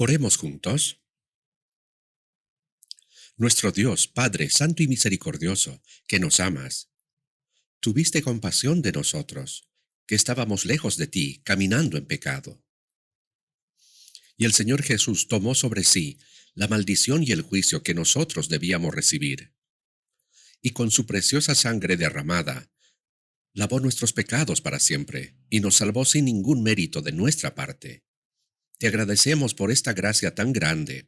Oremos juntos. Nuestro Dios, Padre Santo y Misericordioso, que nos amas, tuviste compasión de nosotros, que estábamos lejos de ti, caminando en pecado. Y el Señor Jesús tomó sobre sí la maldición y el juicio que nosotros debíamos recibir. Y con su preciosa sangre derramada, lavó nuestros pecados para siempre, y nos salvó sin ningún mérito de nuestra parte. Te agradecemos por esta gracia tan grande.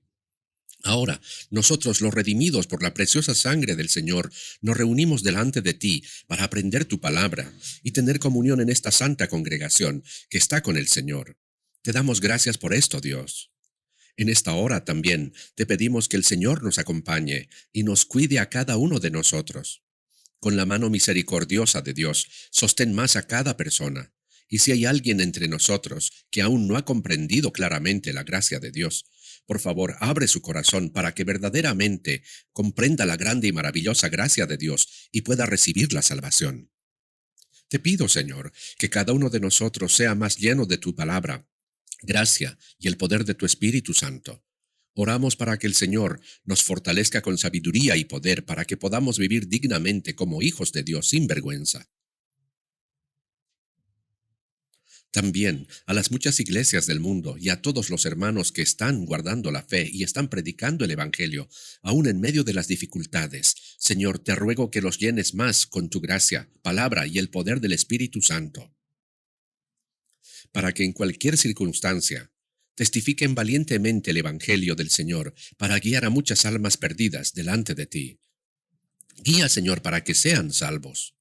Ahora, nosotros, los redimidos por la preciosa sangre del Señor, nos reunimos delante de ti para aprender tu palabra y tener comunión en esta santa congregación que está con el Señor. Te damos gracias por esto, Dios. En esta hora también te pedimos que el Señor nos acompañe y nos cuide a cada uno de nosotros. Con la mano misericordiosa de Dios, sostén más a cada persona. Y si hay alguien entre nosotros que aún no ha comprendido claramente la gracia de Dios, por favor, abre su corazón para que verdaderamente comprenda la grande y maravillosa gracia de Dios y pueda recibir la salvación. Te pido, Señor, que cada uno de nosotros sea más lleno de tu palabra, gracia y el poder de tu Espíritu Santo. Oramos para que el Señor nos fortalezca con sabiduría y poder para que podamos vivir dignamente como hijos de Dios sin vergüenza. También a las muchas iglesias del mundo y a todos los hermanos que están guardando la fe y están predicando el Evangelio, aún en medio de las dificultades. Señor, te ruego que los llenes más con tu gracia, palabra y el poder del Espíritu Santo, para que en cualquier circunstancia testifiquen valientemente el Evangelio del Señor para guiar a muchas almas perdidas delante de ti. Guía, Señor, para que sean salvos.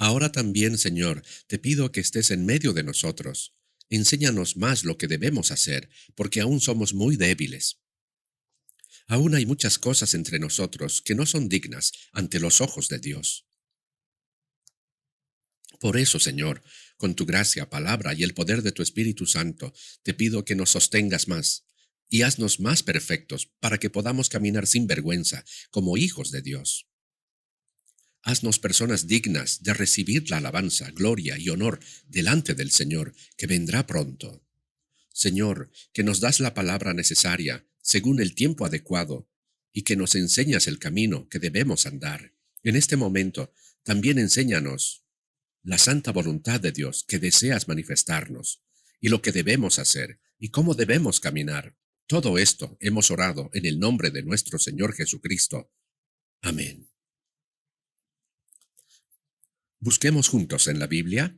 Ahora también, Señor, te pido que estés en medio de nosotros. Enséñanos más lo que debemos hacer, porque aún somos muy débiles. Aún hay muchas cosas entre nosotros que no son dignas ante los ojos de Dios. Por eso, Señor, con tu gracia, palabra y el poder de tu Espíritu Santo, te pido que nos sostengas más y haznos más perfectos para que podamos caminar sin vergüenza como hijos de Dios. Haznos personas dignas de recibir la alabanza, gloria y honor delante del Señor, que vendrá pronto. Señor, que nos das la palabra necesaria, según el tiempo adecuado, y que nos enseñas el camino que debemos andar. En este momento, también enséñanos la santa voluntad de Dios que deseas manifestarnos, y lo que debemos hacer, y cómo debemos caminar. Todo esto hemos orado en el nombre de nuestro Señor Jesucristo. Amén. Busquemos juntos en la Biblia.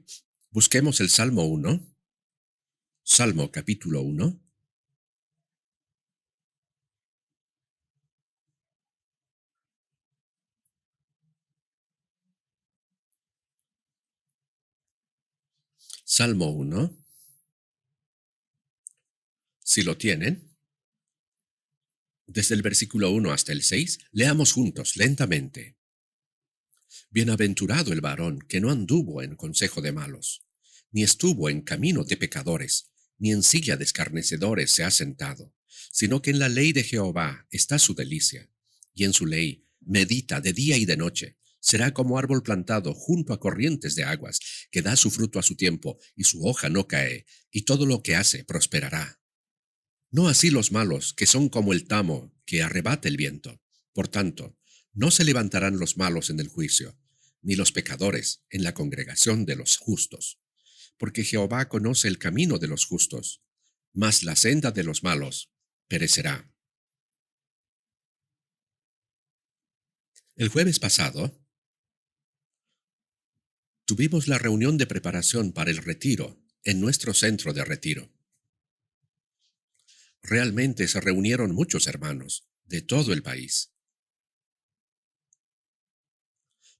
Busquemos el Salmo 1. Salmo capítulo 1. Salmo 1. Si lo tienen, desde el versículo 1 hasta el 6, leamos juntos lentamente. Bienaventurado el varón que no anduvo en consejo de malos, ni estuvo en camino de pecadores, ni en silla de escarnecedores se ha sentado, sino que en la ley de Jehová está su delicia, y en su ley medita de día y de noche. Será como árbol plantado junto a corrientes de aguas, que da su fruto a su tiempo, y su hoja no cae, y todo lo que hace prosperará. No así los malos, que son como el tamo que arrebata el viento. Por tanto, no se levantarán los malos en el juicio, ni los pecadores en la congregación de los justos. Porque Jehová conoce el camino de los justos, mas la senda de los malos perecerá. El jueves pasado, tuvimos la reunión de preparación para el retiro en nuestro centro de retiro. Realmente se reunieron muchos hermanos de todo el país.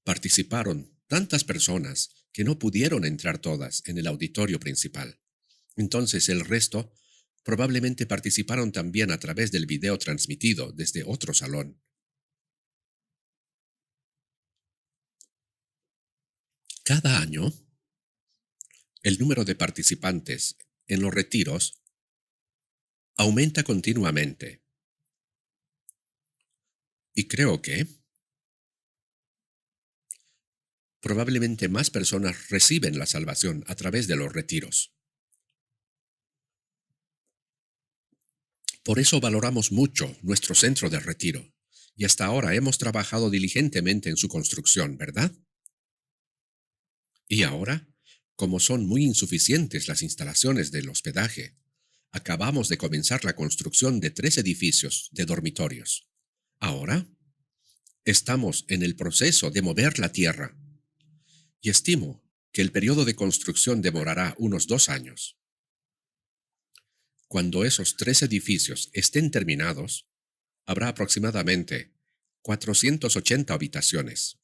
Participaron tantas personas que no pudieron entrar todas en el auditorio principal. Entonces el resto probablemente participaron también a través del video transmitido desde otro salón. Cada año, el número de participantes en los retiros aumenta continuamente. Y creo que probablemente más personas reciben la salvación a través de los retiros. Por eso valoramos mucho nuestro centro de retiro, y hasta ahora hemos trabajado diligentemente en su construcción, ¿verdad? Y ahora, como son muy insuficientes las instalaciones del hospedaje, acabamos de comenzar la construcción de 3 edificios de dormitorios. Ahora, estamos en el proceso de mover la tierra, y estimo que el periodo de construcción demorará unos 2 años. Cuando esos 3 edificios estén terminados, habrá aproximadamente 480 habitaciones.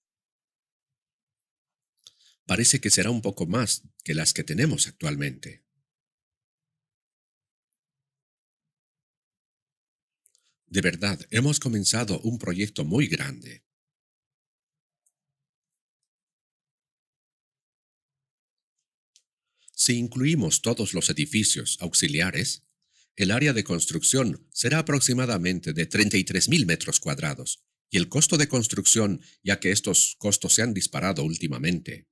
Parece que será un poco más que las que tenemos actualmente. De verdad, hemos comenzado un proyecto muy grande. Si incluimos todos los edificios auxiliares, el área de construcción será aproximadamente de 33.000 metros cuadrados, y el costo de construcción, ya que estos costos se han disparado últimamente,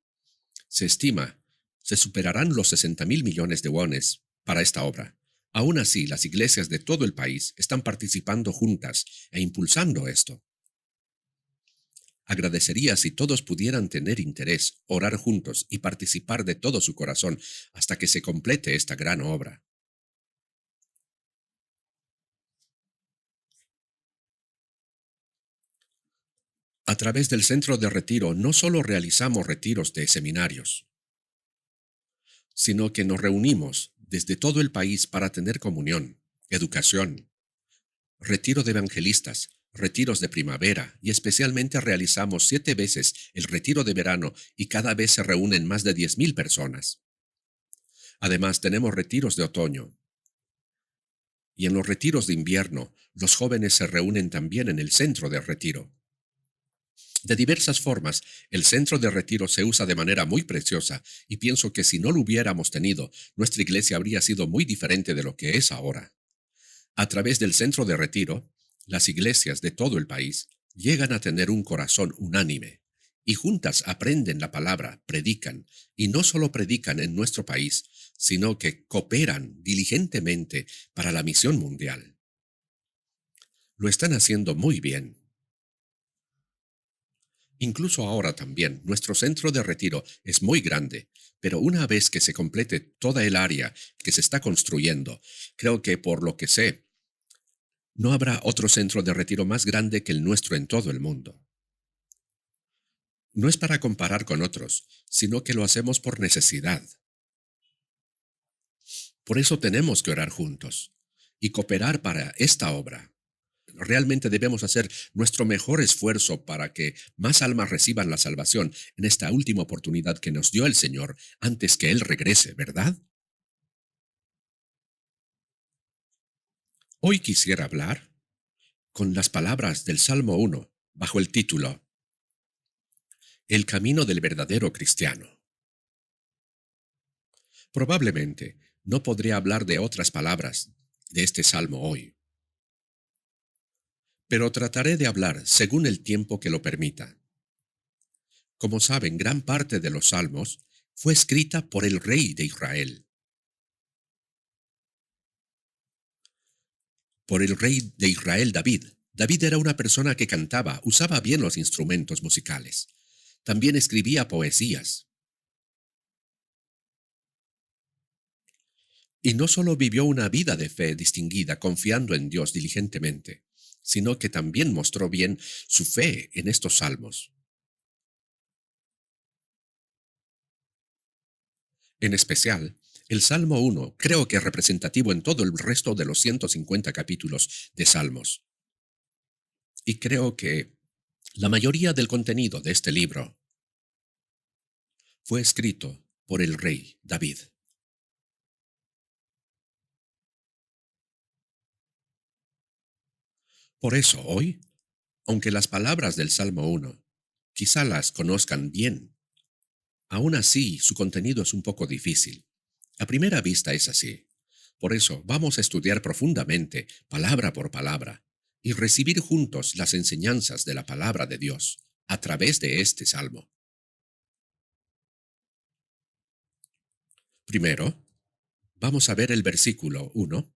se estima, se superarán los 60.000 millones de wones para esta obra. Aún así, las iglesias de todo el país están participando juntas e impulsando esto. Agradecería si todos pudieran tener interés, orar juntos y participar de todo su corazón hasta que se complete esta gran obra. A través del centro de retiro no solo realizamos retiros de seminarios, sino que nos reunimos desde todo el país para tener comunión, educación, retiro de evangelistas, retiros de primavera y especialmente realizamos 7 veces el retiro de verano y cada vez se reúnen más de 10.000 personas. Además, tenemos retiros de otoño. Y en los retiros de invierno, los jóvenes se reúnen también en el centro de retiro. De diversas formas, el centro de retiro se usa de manera muy preciosa y pienso que si no lo hubiéramos tenido, nuestra iglesia habría sido muy diferente de lo que es ahora. A través del centro de retiro, las iglesias de todo el país llegan a tener un corazón unánime y juntas aprenden la palabra, predican, y no solo predican en nuestro país, sino que cooperan diligentemente para la misión mundial. Lo están haciendo muy bien. Incluso ahora también, nuestro centro de retiro es muy grande, pero una vez que se complete toda el área que se está construyendo, creo que por lo que sé, no habrá otro centro de retiro más grande que el nuestro en todo el mundo. No es para comparar con otros, sino que lo hacemos por necesidad. Por eso tenemos que orar juntos y cooperar para esta obra. Realmente debemos hacer nuestro mejor esfuerzo para que más almas reciban la salvación en esta última oportunidad que nos dio el Señor antes que Él regrese, ¿verdad? Hoy quisiera hablar con las palabras del Salmo 1, bajo el título El camino del verdadero cristiano. Probablemente no podría hablar de otras palabras de este salmo hoy, pero trataré de hablar según el tiempo que lo permita. Como saben, gran parte de los salmos fue escrita por el rey de Israel, por el rey de Israel David. David era una persona que cantaba, usaba bien los instrumentos musicales. También escribía poesías. Y no solo vivió una vida de fe distinguida, confiando en Dios diligentemente, sino que también mostró bien su fe en estos salmos. En especial, el Salmo 1 creo que es representativo en todo el resto de los 150 capítulos de Salmos. Y creo que la mayoría del contenido de este libro fue escrito por el rey David. Por eso hoy, aunque las palabras del Salmo 1 quizá las conozcan bien, aún así su contenido es un poco difícil. A primera vista es así. Por eso vamos a estudiar profundamente, palabra por palabra, y recibir juntos las enseñanzas de la palabra de Dios a través de este salmo. Primero, vamos a ver el versículo 1.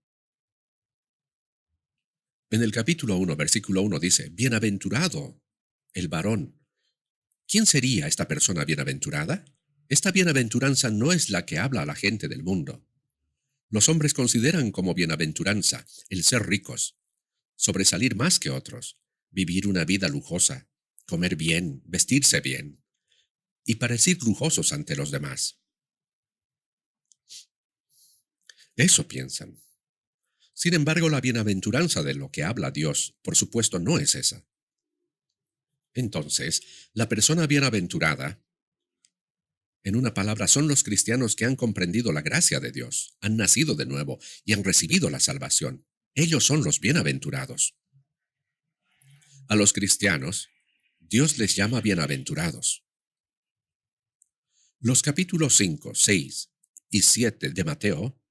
En el capítulo 1, versículo 1 dice, bienaventurado el varón. ¿Quién sería esta persona bienaventurada? Esta bienaventuranza no es la que habla a la gente del mundo. Los hombres consideran como bienaventuranza el ser ricos, sobresalir más que otros, vivir una vida lujosa, comer bien, vestirse bien y parecer lujosos ante los demás. Eso piensan. Sin embargo, la bienaventuranza de lo que habla Dios, por supuesto, no es esa. Entonces, la persona bienaventurada, en una palabra, son los cristianos que han comprendido la gracia de Dios, han nacido de nuevo y han recibido la salvación. Ellos son los bienaventurados. A los cristianos, Dios les llama bienaventurados. Los capítulos 5, 6 y 7 de Mateo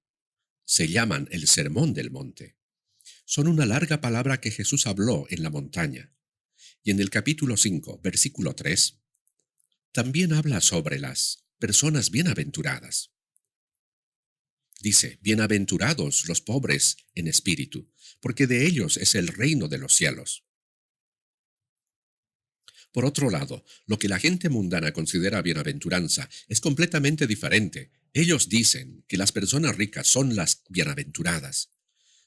se llaman el Sermón del Monte. Son una larga palabra que Jesús habló en la montaña. Y en el capítulo 5, versículo 3, también habla sobre las personas bienaventuradas. Dice, bienaventurados los pobres en espíritu, porque de ellos es el reino de los cielos. Por otro lado, lo que la gente mundana considera bienaventuranza es completamente diferente. Ellos dicen que las personas ricas son las bienaventuradas.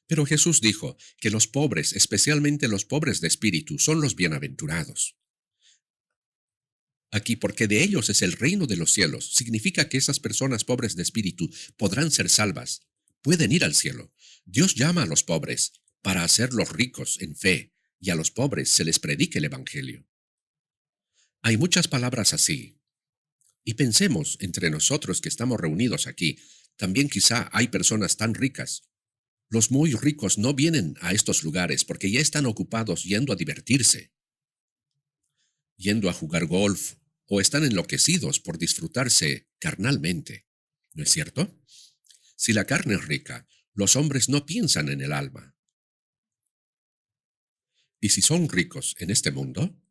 Pero Jesús dijo que los pobres, especialmente los pobres de espíritu, son los bienaventurados. Aquí, porque de ellos es el reino de los cielos, significa que esas personas pobres de espíritu podrán ser salvas, pueden ir al cielo. Dios llama a los pobres para hacerlos ricos en fe, y a los pobres se les predica el Evangelio. Hay muchas palabras así. Y pensemos entre nosotros que estamos reunidos aquí, también quizá hay personas tan ricas. Los muy ricos no vienen a estos lugares porque ya están ocupados yendo a divertirse, yendo a jugar golf, o están enloquecidos por disfrutarse carnalmente. ¿No es cierto? Si la carne es rica, los hombres no piensan en el alma. Y si son ricos en este mundo,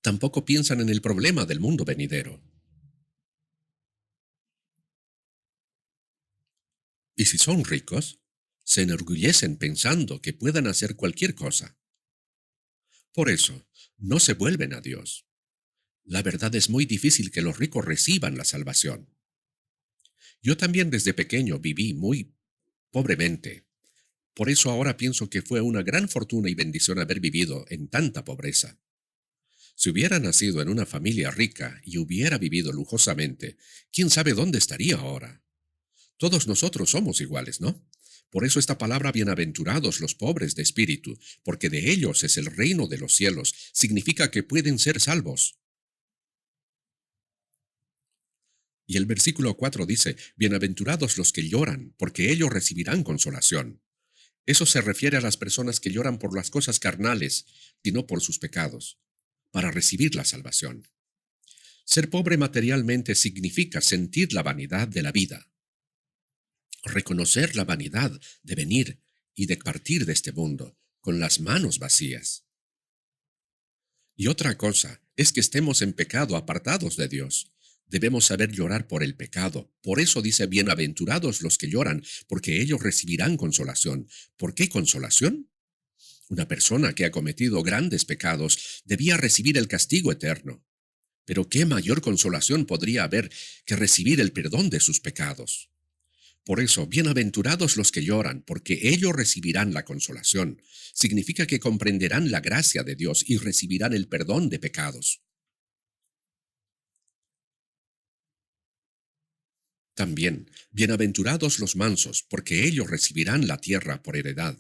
tampoco piensan en el problema del mundo venidero. Y si son ricos, se enorgullecen pensando que puedan hacer cualquier cosa. Por eso, no se vuelven a Dios. La verdad es muy difícil que los ricos reciban la salvación. Yo también desde pequeño viví muy pobremente. Por eso ahora pienso que fue una gran fortuna y bendición haber vivido en tanta pobreza. Si hubiera nacido en una familia rica y hubiera vivido lujosamente, ¿quién sabe dónde estaría ahora? Todos nosotros somos iguales, ¿no? Por eso esta palabra bienaventurados los pobres de espíritu, porque de ellos es el reino de los cielos, significa que pueden ser salvos. Y el versículo 4 dice, bienaventurados los que lloran, porque ellos recibirán consolación. Eso se refiere a las personas que lloran por las cosas carnales y no por sus pecados, para recibir la salvación. Ser pobre materialmente significa sentir la vanidad de la vida, reconocer la vanidad de venir y de partir de este mundo con las manos vacías. Y otra cosa es que estemos en pecado apartados de Dios. Debemos saber llorar por el pecado. Por eso dice, bienaventurados los que lloran, porque ellos recibirán consolación. ¿Por qué consolación? Una persona que ha cometido grandes pecados debía recibir el castigo eterno. Pero ¿qué mayor consolación podría haber que recibir el perdón de sus pecados? Por eso, bienaventurados los que lloran, porque ellos recibirán la consolación. Significa que comprenderán la gracia de Dios y recibirán el perdón de pecados. También, bienaventurados los mansos, porque ellos recibirán la tierra por heredad.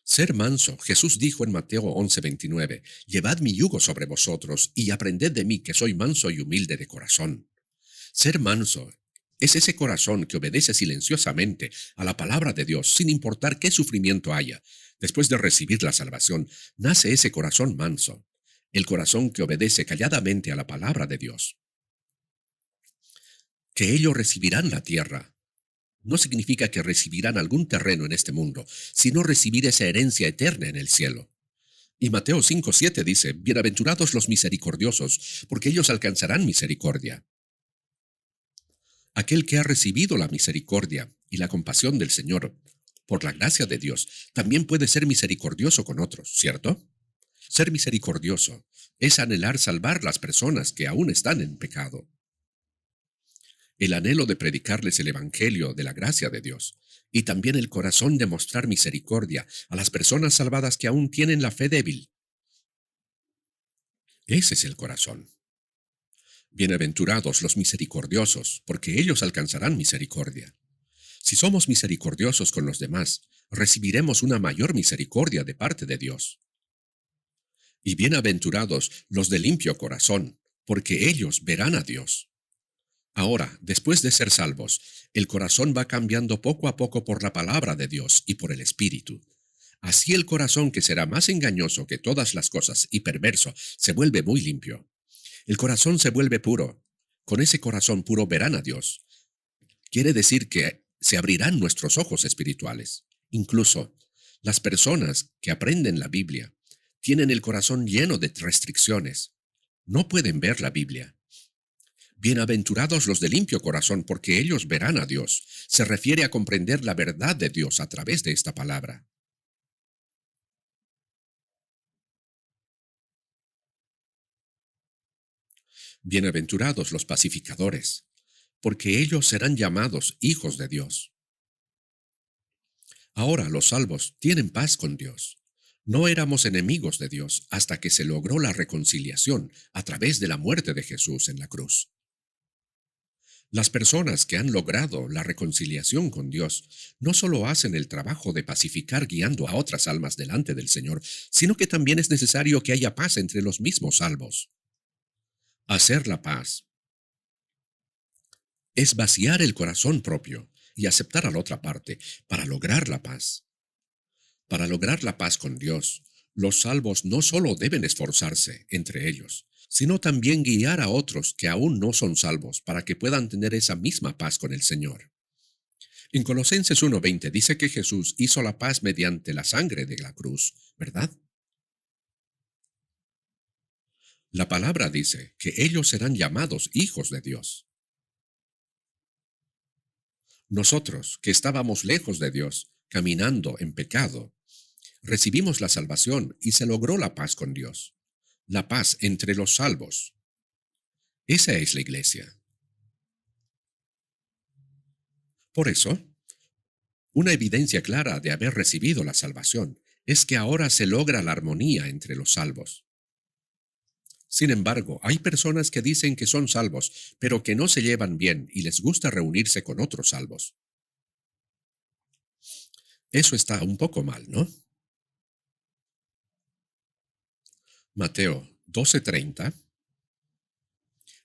Ser manso, Jesús dijo en Mateo 11:29, llevad mi yugo sobre vosotros y aprended de mí que soy manso y humilde de corazón. Ser manso es ese corazón que obedece silenciosamente a la palabra de Dios sin importar qué sufrimiento haya. Después de recibir la salvación, nace ese corazón manso, el corazón que obedece calladamente a la palabra de Dios. Que ellos recibirán la tierra no significa que recibirán algún terreno en este mundo, sino recibir esa herencia eterna en el cielo. Y Mateo 5:7 dice, bienaventurados los misericordiosos, porque ellos alcanzarán misericordia. Aquel que ha recibido la misericordia y la compasión del Señor por la gracia de Dios, también puede ser misericordioso con otros, ¿cierto? Ser misericordioso es anhelar salvar las personas que aún están en pecado. El anhelo de predicarles el Evangelio de la gracia de Dios, y también el corazón de mostrar misericordia a las personas salvadas que aún tienen la fe débil. Ese es el corazón. Bienaventurados los misericordiosos, porque ellos alcanzarán misericordia. Si somos misericordiosos con los demás, recibiremos una mayor misericordia de parte de Dios. Y bienaventurados los de limpio corazón, porque ellos verán a Dios. Ahora, después de ser salvos, el corazón va cambiando poco a poco por la palabra de Dios y por el Espíritu. Así el corazón, que será más engañoso que todas las cosas y perverso, se vuelve muy limpio. El corazón se vuelve puro. Con ese corazón puro verán a Dios. Quiere decir que se abrirán nuestros ojos espirituales. Incluso, las personas que aprenden la Biblia tienen el corazón lleno de restricciones. No pueden ver la Biblia. Bienaventurados los de limpio corazón, porque ellos verán a Dios. Se refiere a comprender la verdad de Dios a través de esta palabra. Bienaventurados los pacificadores, porque ellos serán llamados hijos de Dios. Ahora los salvos tienen paz con Dios. No éramos enemigos de Dios hasta que se logró la reconciliación a través de la muerte de Jesús en la cruz. Las personas que han logrado la reconciliación con Dios no solo hacen el trabajo de pacificar guiando a otras almas delante del Señor, sino que también es necesario que haya paz entre los mismos salvos. Hacer la paz es vaciar el corazón propio y aceptar a la otra parte para lograr la paz. Para lograr la paz con Dios, los salvos no solo deben esforzarse entre ellos, sino también guiar a otros que aún no son salvos para que puedan tener esa misma paz con el Señor. En Colosenses 1:20 dice que Jesús hizo la paz mediante la sangre de la cruz, ¿verdad? La palabra dice que ellos serán llamados hijos de Dios. Nosotros, que estábamos lejos de Dios, caminando en pecado, recibimos la salvación y se logró la paz con Dios, la paz entre los salvos. Esa es la iglesia. Por eso, una evidencia clara de haber recibido la salvación es que ahora se logra la armonía entre los salvos. Sin embargo, hay personas que dicen que son salvos, pero que no se llevan bien y les gusta reunirse con otros salvos. Eso está un poco mal, ¿no? Mateo 12:30.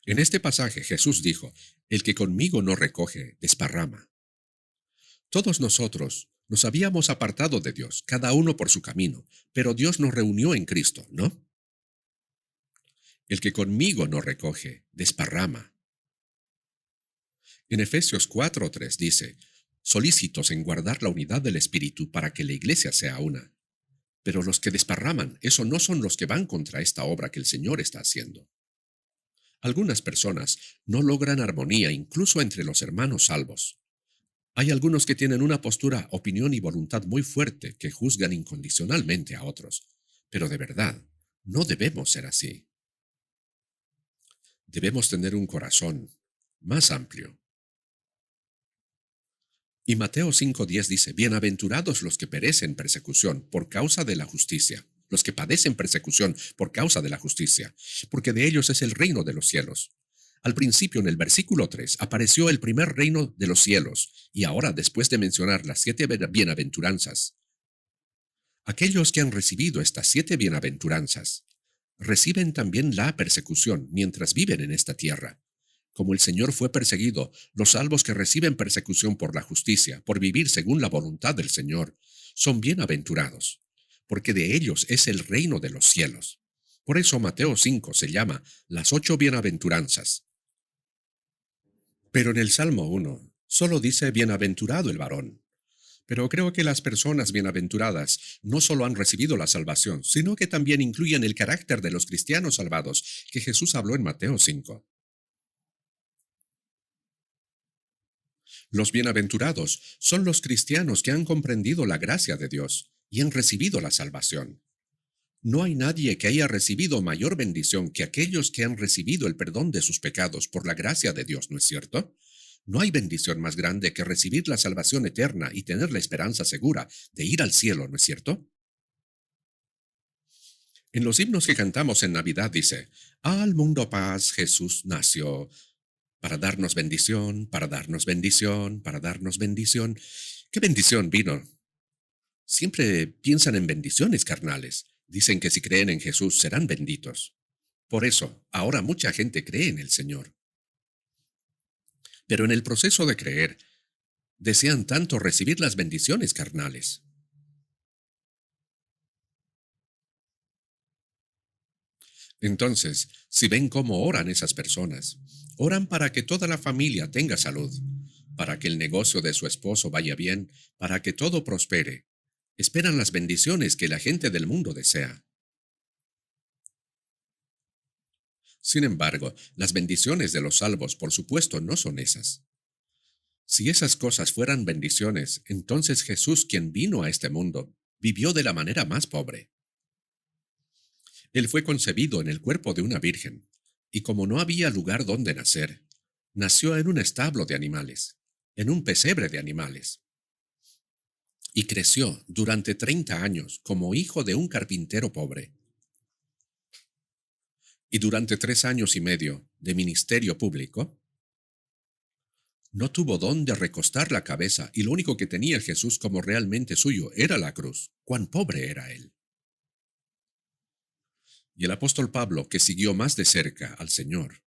En este pasaje Jesús dijo, el que conmigo no recoge, desparrama. Todos nosotros nos habíamos apartado de Dios, cada uno por su camino, pero Dios nos reunió en Cristo, ¿no? El que conmigo no recoge, desparrama. En Efesios 4:3 dice, solícitos en guardar la unidad del Espíritu para que la iglesia sea una. Pero los que desparraman, eso no son los que van contra esta obra que el Señor está haciendo. Algunas personas no logran armonía incluso entre los hermanos salvos. Hay algunos que tienen una postura, opinión y voluntad muy fuerte que juzgan incondicionalmente a otros. Pero de verdad, no debemos ser así. Debemos tener un corazón más amplio. Y Mateo 5:10 dice, bienaventurados los que perecen persecución por causa de la justicia, los que padecen persecución por causa de la justicia, porque de ellos es el reino de los cielos. Al principio, en el versículo 3, apareció el primer reino de los cielos, y ahora, después de mencionar las 7 bienaventuranzas, aquellos que han recibido estas 7 bienaventuranzas, reciben también la persecución mientras viven en esta tierra. Como el Señor fue perseguido, los salvos que reciben persecución por la justicia, por vivir según la voluntad del Señor, son bienaventurados, porque de ellos es el reino de los cielos. Por eso Mateo 5 se llama las 8 bienaventuranzas. Pero en el Salmo 1 solo dice bienaventurado el varón. Pero creo que las personas bienaventuradas no solo han recibido la salvación, sino que también incluyen el carácter de los cristianos salvados que Jesús habló en Mateo 5. Los bienaventurados son los cristianos que han comprendido la gracia de Dios y han recibido la salvación. No hay nadie que haya recibido mayor bendición que aquellos que han recibido el perdón de sus pecados por la gracia de Dios, ¿no es cierto? No hay bendición más grande que recibir la salvación eterna y tener la esperanza segura de ir al cielo, ¿no es cierto? En los himnos que cantamos en Navidad dice, al mundo paz Jesús nació, para darnos bendición, para darnos bendición, para darnos bendición. ¿Qué bendición vino? Siempre piensan en bendiciones carnales. Dicen que si creen en Jesús serán benditos. Por eso, ahora mucha gente cree en el Señor. Pero en el proceso de creer, desean tanto recibir las bendiciones carnales. Entonces, si ven cómo oran esas personas, oran para que toda la familia tenga salud, para que el negocio de su esposo vaya bien, para que todo prospere. Esperan las bendiciones que la gente del mundo desea. Sin embargo, las bendiciones de los salvos, por supuesto, no son esas. Si esas cosas fueran bendiciones, entonces Jesús, quien vino a este mundo, vivió de la manera más pobre. Él fue concebido en el cuerpo de una virgen, y como no había lugar donde nacer, nació en un establo de animales, en un pesebre de animales, y creció durante 30 años como hijo de un carpintero pobre. Y durante 3 años y medio de ministerio público, no tuvo dónde recostar la cabeza y lo único que tenía Jesús como realmente suyo era la cruz. ¡Cuán pobre era él! Y el apóstol Pablo, que siguió más de cerca al Señor,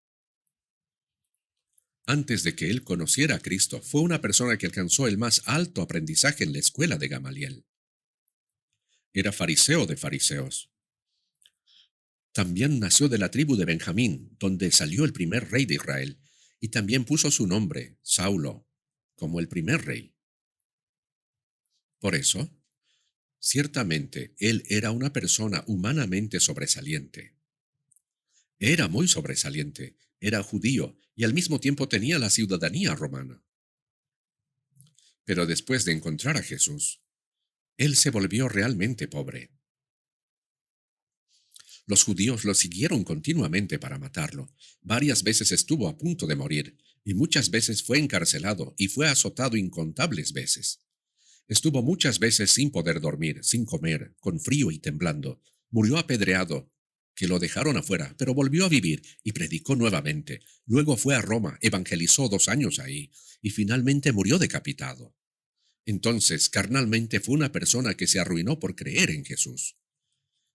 antes de que él conociera a Cristo, fue una persona que alcanzó el más alto aprendizaje en la escuela de Gamaliel. Era fariseo de fariseos. También nació de la tribu de Benjamín, donde salió el primer rey de Israel, y también puso su nombre, Saulo, como el primer rey. Por eso, ciertamente, él era una persona humanamente sobresaliente. Era muy sobresaliente, era judío y al mismo tiempo tenía la ciudadanía romana. Pero después de encontrar a Jesús, él se volvió realmente pobre. Los judíos lo siguieron continuamente para matarlo. Varias veces estuvo a punto de morir, y muchas veces fue encarcelado y fue azotado incontables veces. Estuvo muchas veces sin poder dormir, sin comer, con frío y temblando. Murió apedreado, que lo dejaron afuera, pero volvió a vivir y predicó nuevamente. Luego fue a Roma, evangelizó 2 años ahí, y finalmente murió decapitado. Entonces, carnalmente fue una persona que se arruinó por creer en Jesús.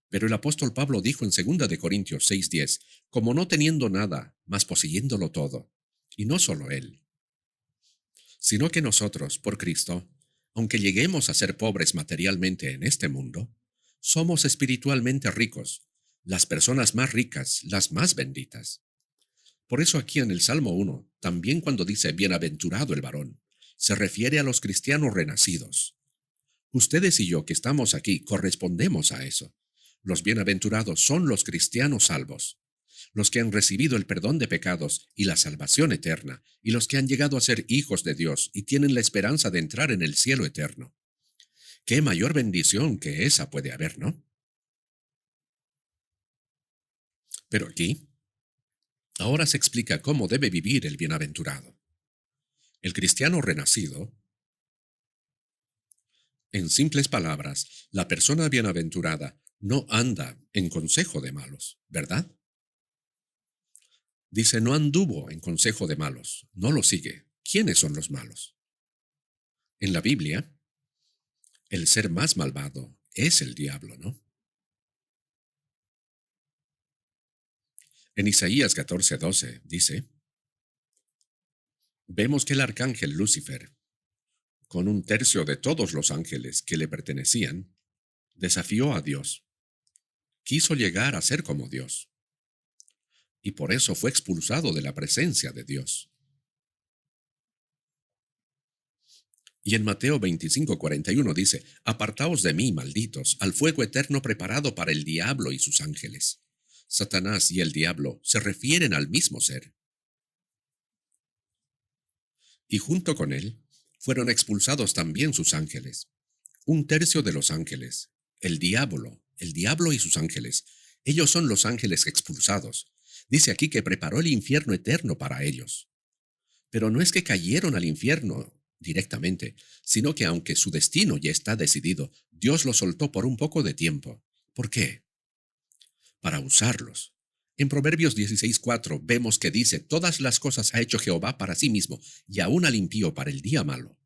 Pero el apóstol Pablo dijo en 2 de Corintios 6:10, como no teniendo nada, mas poseyéndolo todo. Y no solo él, sino que nosotros, por Cristo, aunque lleguemos a ser pobres materialmente en este mundo, somos espiritualmente ricos, las personas más ricas, las más benditas. Por eso aquí en el Salmo 1, también cuando dice bienaventurado el varón, se refiere a los cristianos renacidos. Ustedes y yo que estamos aquí correspondemos a eso. Los bienaventurados son los cristianos salvos, los que han recibido el perdón de pecados y la salvación eterna, y los que han llegado a ser hijos de Dios y tienen la esperanza de entrar en el cielo eterno. ¿Qué mayor bendición que esa puede haber, no? Pero aquí, ahora se explica cómo debe vivir el bienaventurado. El cristiano renacido, en simples palabras, la persona bienaventurada no anda en consejo de malos, ¿verdad? Dice, no anduvo en consejo de malos, no lo sigue. ¿Quiénes son los malos? En la Biblia, el ser más malvado es el diablo, ¿no? En Isaías 14:12 dice, vemos que el arcángel Lucifer, con 1/3 de todos los ángeles que le pertenecían, desafió a Dios. Quiso llegar a ser como Dios. Y por eso fue expulsado de la presencia de Dios. Y en Mateo 25:41 dice, apartaos de mí, malditos, al fuego eterno preparado para el diablo y sus ángeles. Satanás y el diablo se refieren al mismo ser. Y junto con él fueron expulsados también sus ángeles. Un tercio de los ángeles. El diablo y sus ángeles. Ellos son los ángeles expulsados. Dice aquí que preparó el infierno eterno para ellos. Pero no es que cayeron al infierno directamente, sino que aunque su destino ya está decidido, Dios los soltó por un poco de tiempo. ¿Por qué? Para usarlos. En Proverbios 16:4 vemos que dice, todas las cosas ha hecho Jehová para sí mismo, y aún al impío para el día malo.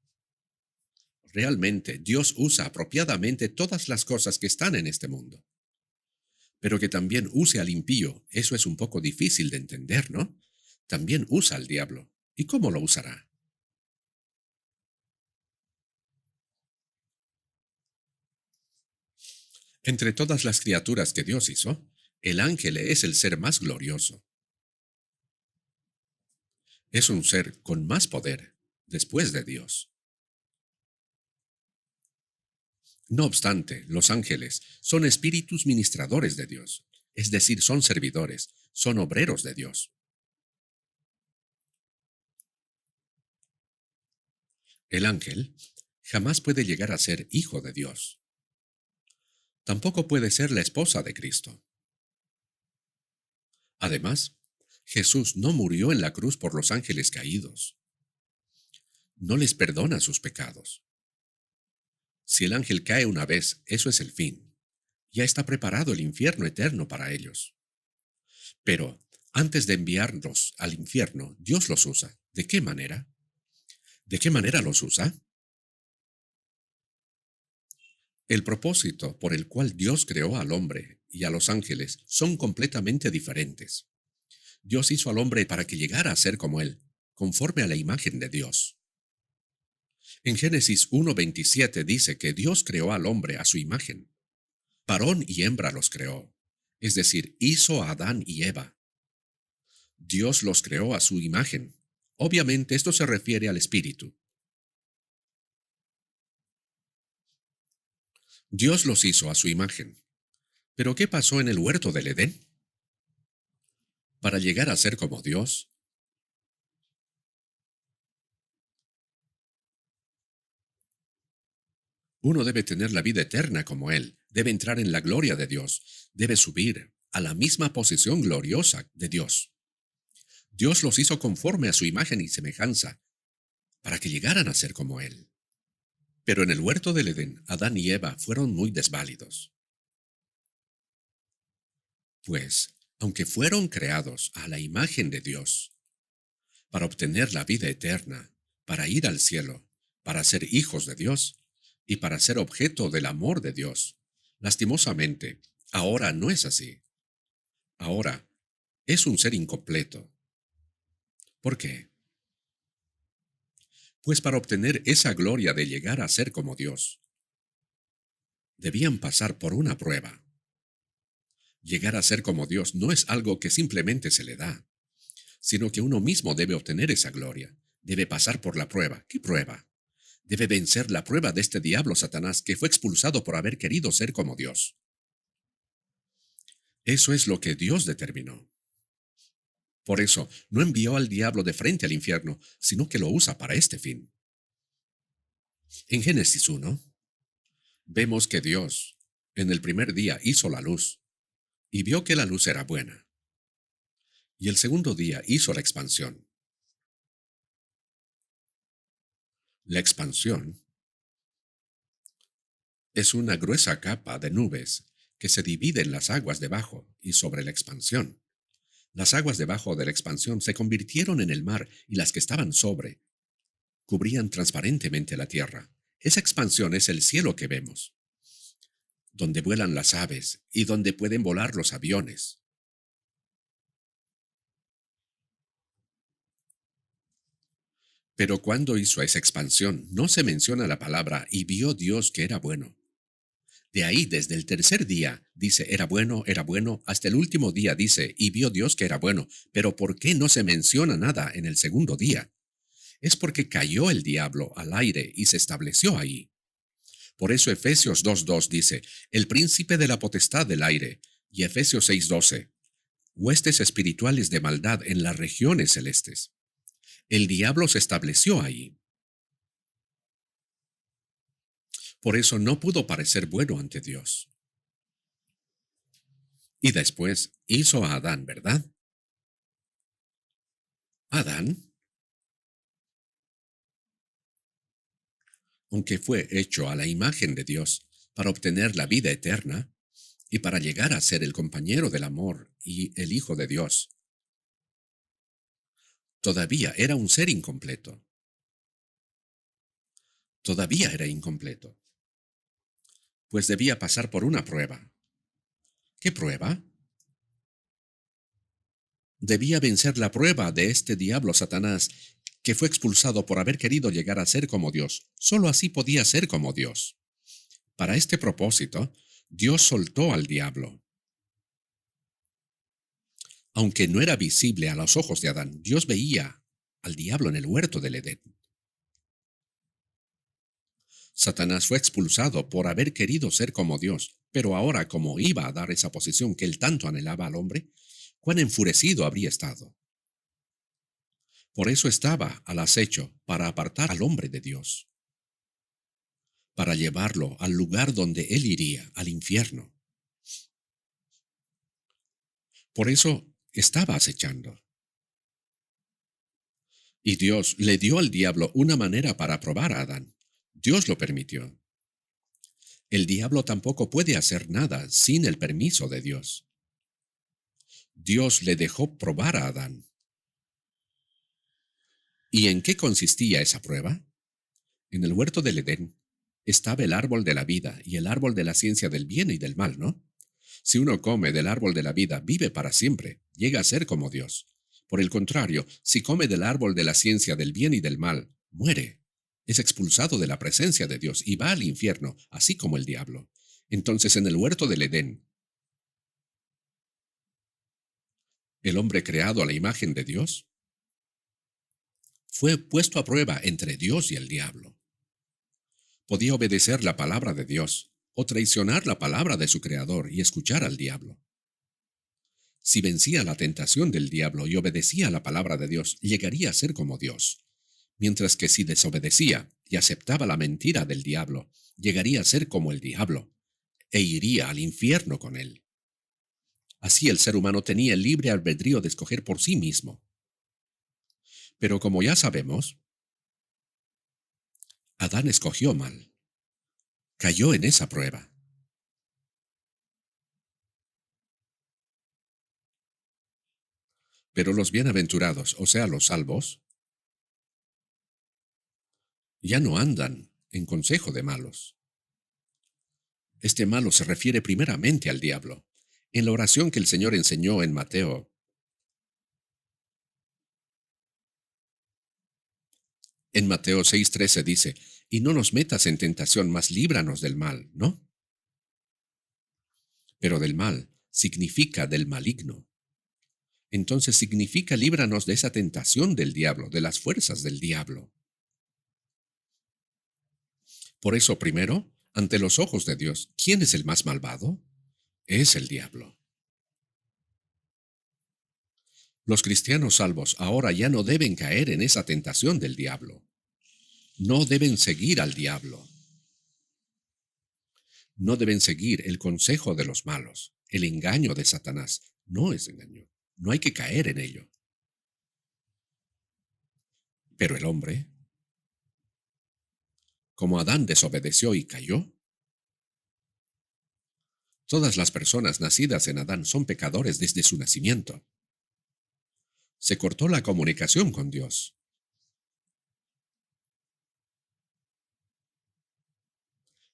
Realmente Dios usa apropiadamente todas las cosas que están en este mundo. Pero que también use al impío, eso es un poco difícil de entender, ¿no? También usa al diablo. ¿Y cómo lo usará? Entre todas las criaturas que Dios hizo, el ángel es el ser más glorioso. Es un ser con más poder después de Dios. No obstante, los ángeles son espíritus ministradores de Dios, es decir, son servidores, son obreros de Dios. El ángel jamás puede llegar a ser hijo de Dios. Tampoco puede ser la esposa de Cristo. Además, Jesús no murió en la cruz por los ángeles caídos. No les perdona sus pecados. Si el ángel cae una vez, eso es el fin. Ya está preparado el infierno eterno para ellos. Pero, antes de enviarlos al infierno, Dios los usa. ¿De qué manera? ¿De qué manera los usa? El propósito por el cual Dios creó al hombre y a los ángeles son completamente diferentes. Dios hizo al hombre para que llegara a ser como él, conforme a la imagen de Dios. En Génesis 1:27 dice que Dios creó al hombre a su imagen. Varón y hembra los creó, es decir, hizo a Adán y Eva. Dios los creó a su imagen. Obviamente esto se refiere al espíritu. Dios los hizo a su imagen. ¿Pero qué pasó en el huerto del Edén? Para llegar a ser como Dios, uno debe tener la vida eterna como Él, debe entrar en la gloria de Dios, debe subir a la misma posición gloriosa de Dios. Dios los hizo conforme a su imagen y semejanza, para que llegaran a ser como Él. Pero en el huerto del Edén, Adán y Eva fueron muy desválidos. Pues, aunque fueron creados a la imagen de Dios, para obtener la vida eterna, para ir al cielo, para ser hijos de Dios y para ser objeto del amor de Dios, lastimosamente, ahora no es así. Ahora es un ser incompleto. ¿Por qué? Pues para obtener esa gloria de llegar a ser como Dios, debían pasar por una prueba. Llegar a ser como Dios no es algo que simplemente se le da, sino que uno mismo debe obtener esa gloria, debe pasar por la prueba. ¿Qué prueba? Debe vencer la prueba de este diablo Satanás que fue expulsado por haber querido ser como Dios. Eso es lo que Dios determinó. Por eso, no envió al diablo de frente al infierno, sino que lo usa para este fin. En Génesis 1, vemos que Dios, en el primer día, hizo la luz, y vio que la luz era buena. Y el segundo día hizo la expansión. La expansión es una gruesa capa de nubes que se divide en las aguas debajo y sobre la expansión. Las aguas debajo de la expansión se convirtieron en el mar y las que estaban sobre cubrían transparentemente la tierra. Esa expansión es el cielo que vemos, donde vuelan las aves y donde pueden volar los aviones. Pero cuando hizo esa expansión, no se menciona la palabra y vio Dios que era bueno. De ahí, desde el tercer día, dice era bueno, hasta el último día dice, y vio Dios que era bueno. Pero ¿por qué no se menciona nada en el segundo día? Es porque cayó el diablo al aire y se estableció ahí. Por eso Efesios 2:2 dice, el príncipe de la potestad del aire, y Efesios 6:12, huestes espirituales de maldad en las regiones celestes. El diablo se estableció ahí. Por eso no pudo parecer bueno ante Dios. Y después hizo a Adán, ¿verdad? Adán, aunque fue hecho a la imagen de Dios para obtener la vida eterna y para llegar a ser el compañero del amor y el Hijo de Dios, todavía era un ser incompleto. Todavía era incompleto, pues debía pasar por una prueba. ¿Qué prueba? Debía vencer la prueba de este diablo Satanás, que fue expulsado por haber querido llegar a ser como Dios. Solo así podía ser como Dios. Para este propósito, Dios soltó al diablo. Aunque no era visible a los ojos de Adán, Dios veía al diablo en el huerto del Edén. Satanás fue expulsado por haber querido ser como Dios, pero ahora como iba a dar esa posición que él tanto anhelaba al hombre, cuán enfurecido habría estado. Por eso estaba al acecho para apartar al hombre de Dios, para llevarlo al lugar donde él iría, al infierno. Por eso estaba acechando. Y Dios le dio al diablo una manera para probar a Adán. Dios lo permitió. El diablo tampoco puede hacer nada sin el permiso de Dios. Dios le dejó probar a Adán. ¿Y en qué consistía esa prueba? En el huerto del Edén estaba el árbol de la vida y el árbol de la ciencia del bien y del mal, ¿no? Si uno come del árbol de la vida, vive para siempre, llega a ser como Dios. Por el contrario, si come del árbol de la ciencia del bien y del mal, muere. Es expulsado de la presencia de Dios y va al infierno, así como el diablo. Entonces, en el huerto del Edén, el hombre creado a la imagen de Dios, fue puesto a prueba entre Dios y el diablo. Podía obedecer la palabra de Dios o traicionar la palabra de su creador y escuchar al diablo. Si vencía la tentación del diablo y obedecía la palabra de Dios, llegaría a ser como Dios. Mientras que si desobedecía y aceptaba la mentira del diablo, llegaría a ser como el diablo e iría al infierno con él. Así el ser humano tenía el libre albedrío de escoger por sí mismo. Pero como ya sabemos, Adán escogió mal. Cayó en esa prueba. Pero los bienaventurados, o sea, los salvos, ya no andan en consejo de malos. Este malo se refiere primeramente al diablo. En la oración que el Señor enseñó en Mateo 6:13 dice, y no nos metas en tentación, mas líbranos del mal, ¿no? Pero del mal significa del maligno. Entonces significa líbranos de esa tentación del diablo, de las fuerzas del diablo. Por eso, primero, ante los ojos de Dios, ¿quién es el más malvado? Es el diablo. Los cristianos salvos ahora ya no deben caer en esa tentación del diablo. No deben seguir al diablo. No deben seguir el consejo de los malos, el engaño de Satanás. No es engaño. No hay que caer en ello. Pero el hombre, como Adán desobedeció y cayó, todas las personas nacidas en Adán son pecadores desde su nacimiento. Se cortó la comunicación con Dios.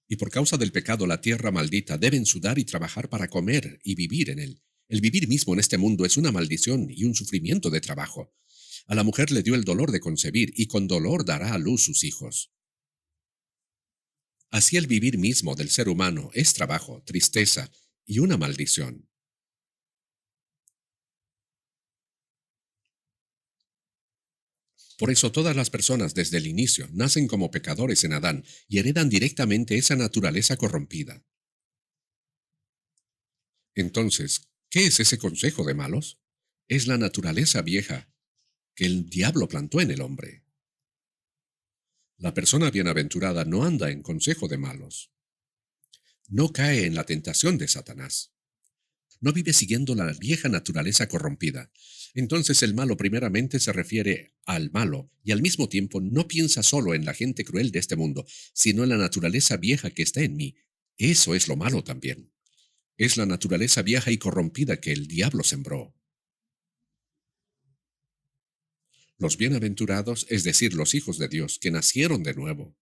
Y por causa del pecado la tierra maldita deben sudar y trabajar para comer y vivir en él. El vivir mismo en este mundo es una maldición y un sufrimiento de trabajo. A la mujer le dio el dolor de concebir y con dolor dará a luz sus hijos. Así el vivir mismo del ser humano es trabajo, tristeza y una maldición. Por eso todas las personas desde el inicio nacen como pecadores en Adán y heredan directamente esa naturaleza corrompida. Entonces, ¿qué es ese consejo de malos? Es la naturaleza vieja que el diablo plantó en el hombre. La persona bienaventurada no anda en consejo de malos. No cae en la tentación de Satanás. No vive siguiendo la vieja naturaleza corrompida. Entonces el malo primeramente se refiere al malo y al mismo tiempo no piensa solo en la gente cruel de este mundo, sino en la naturaleza vieja que está en mí. Eso es lo malo también. Es la naturaleza vieja y corrompida que el diablo sembró. Los bienaventurados, es decir, los hijos de Dios, que nacieron de nuevo,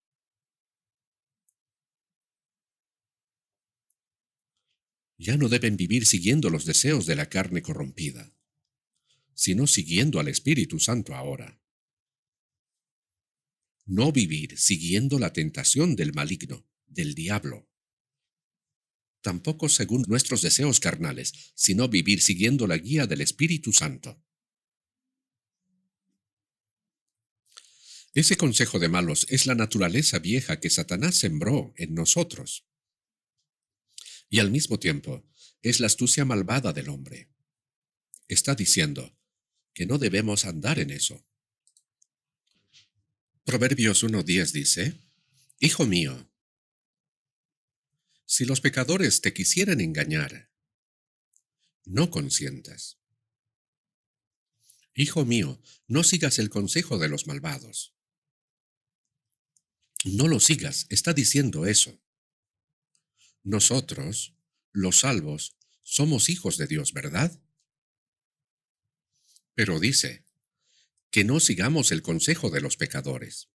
ya no deben vivir siguiendo los deseos de la carne corrompida, sino siguiendo al Espíritu Santo ahora. No vivir siguiendo la tentación del maligno, del diablo. Tampoco según nuestros deseos carnales, sino vivir siguiendo la guía del Espíritu Santo. Ese consejo de malos es la naturaleza vieja que Satanás sembró en nosotros. Y al mismo tiempo, es la astucia malvada del hombre. Está diciendo que no debemos andar en eso. Proverbios 1:10 dice, Hijo mío, si los pecadores te quisieran engañar, no consientas. Hijo mío, no sigas el consejo de los malvados. No lo sigas, está diciendo eso. Nosotros, los salvos, somos hijos de Dios, ¿verdad? Pero dice, que no sigamos el consejo de los pecadores.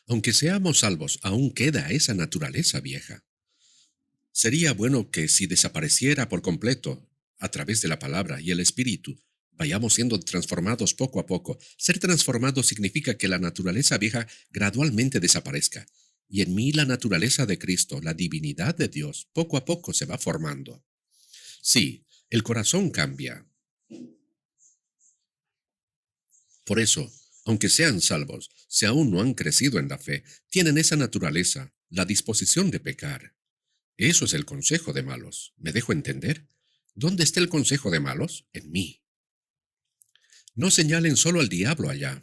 Aunque seamos salvos, aún queda esa naturaleza vieja. Sería bueno que si desapareciera por completo, a través de la palabra y el Espíritu, vayamos siendo transformados poco a poco. Ser transformado significa que la naturaleza vieja gradualmente desaparezca, y en mí la naturaleza de Cristo, la divinidad de Dios, poco a poco se va formando. Sí, el corazón cambia. Por eso, aunque sean salvos, si aún no han crecido en la fe, tienen esa naturaleza, la disposición de pecar. Eso es el consejo de malos. ¿Me dejo entender? ¿Dónde está el consejo de malos? En mí. No señalen solo al diablo allá,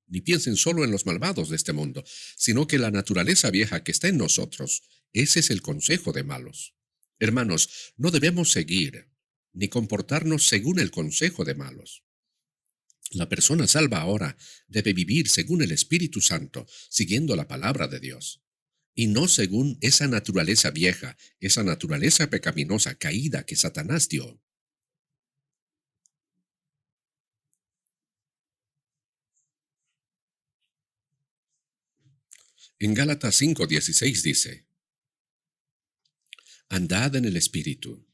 ni piensen solo en los malvados de este mundo, sino que la naturaleza vieja que está en nosotros, ese es el consejo de malos. Hermanos, no debemos seguir, ni comportarnos según el consejo de malos. La persona salva ahora debe vivir según el Espíritu Santo, siguiendo la palabra de Dios, y no según esa naturaleza vieja, esa naturaleza pecaminosa caída que Satanás dio. En Gálatas 5:16 dice, Andad en el Espíritu,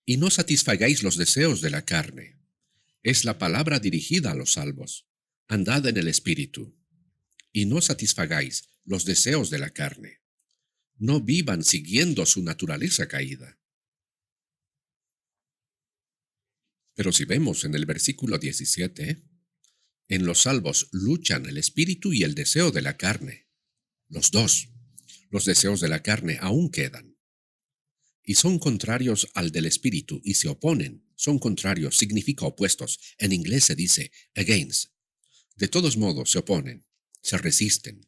y no satisfagáis los deseos de la carne. Es la palabra dirigida a los salvos. Andad en el Espíritu, y no satisfagáis los deseos de la carne. No vivan siguiendo su naturaleza caída. Pero si vemos en el versículo 17, en los salvos luchan el espíritu y el deseo de la carne. Los dos. Los deseos de la carne aún quedan. Y son contrarios al del espíritu y se oponen. Son contrarios, significa opuestos. En inglés se dice against. De todos modos se oponen, se resisten.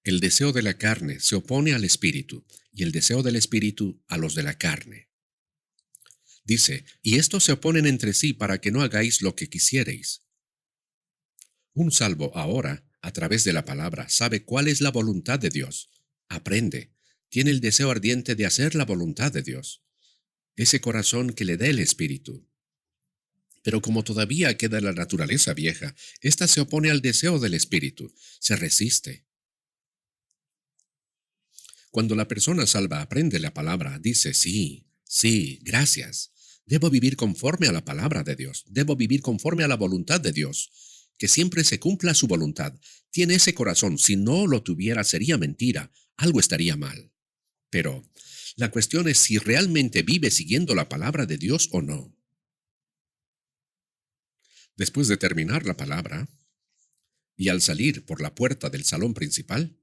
El deseo de la carne se opone al espíritu y el deseo del espíritu a los de la carne. Dice, y estos se oponen entre sí para que no hagáis lo que quisierais. Un salvo ahora, a través de la palabra, sabe cuál es la voluntad de Dios. Aprende, tiene el deseo ardiente de hacer la voluntad de Dios. Ese corazón que le da el Espíritu. Pero como todavía queda la naturaleza vieja, ésta se opone al deseo del Espíritu, se resiste. Cuando la persona salva aprende la palabra, dice, sí, sí, gracias. Debo vivir conforme a la palabra de Dios. Debo vivir conforme a la voluntad de Dios. Que siempre se cumpla su voluntad. Tiene ese corazón. Si no lo tuviera, sería mentira. Algo estaría mal. Pero la cuestión es si realmente vive siguiendo la palabra de Dios o no. Después de terminar la palabra, y al salir por la puerta del salón principal,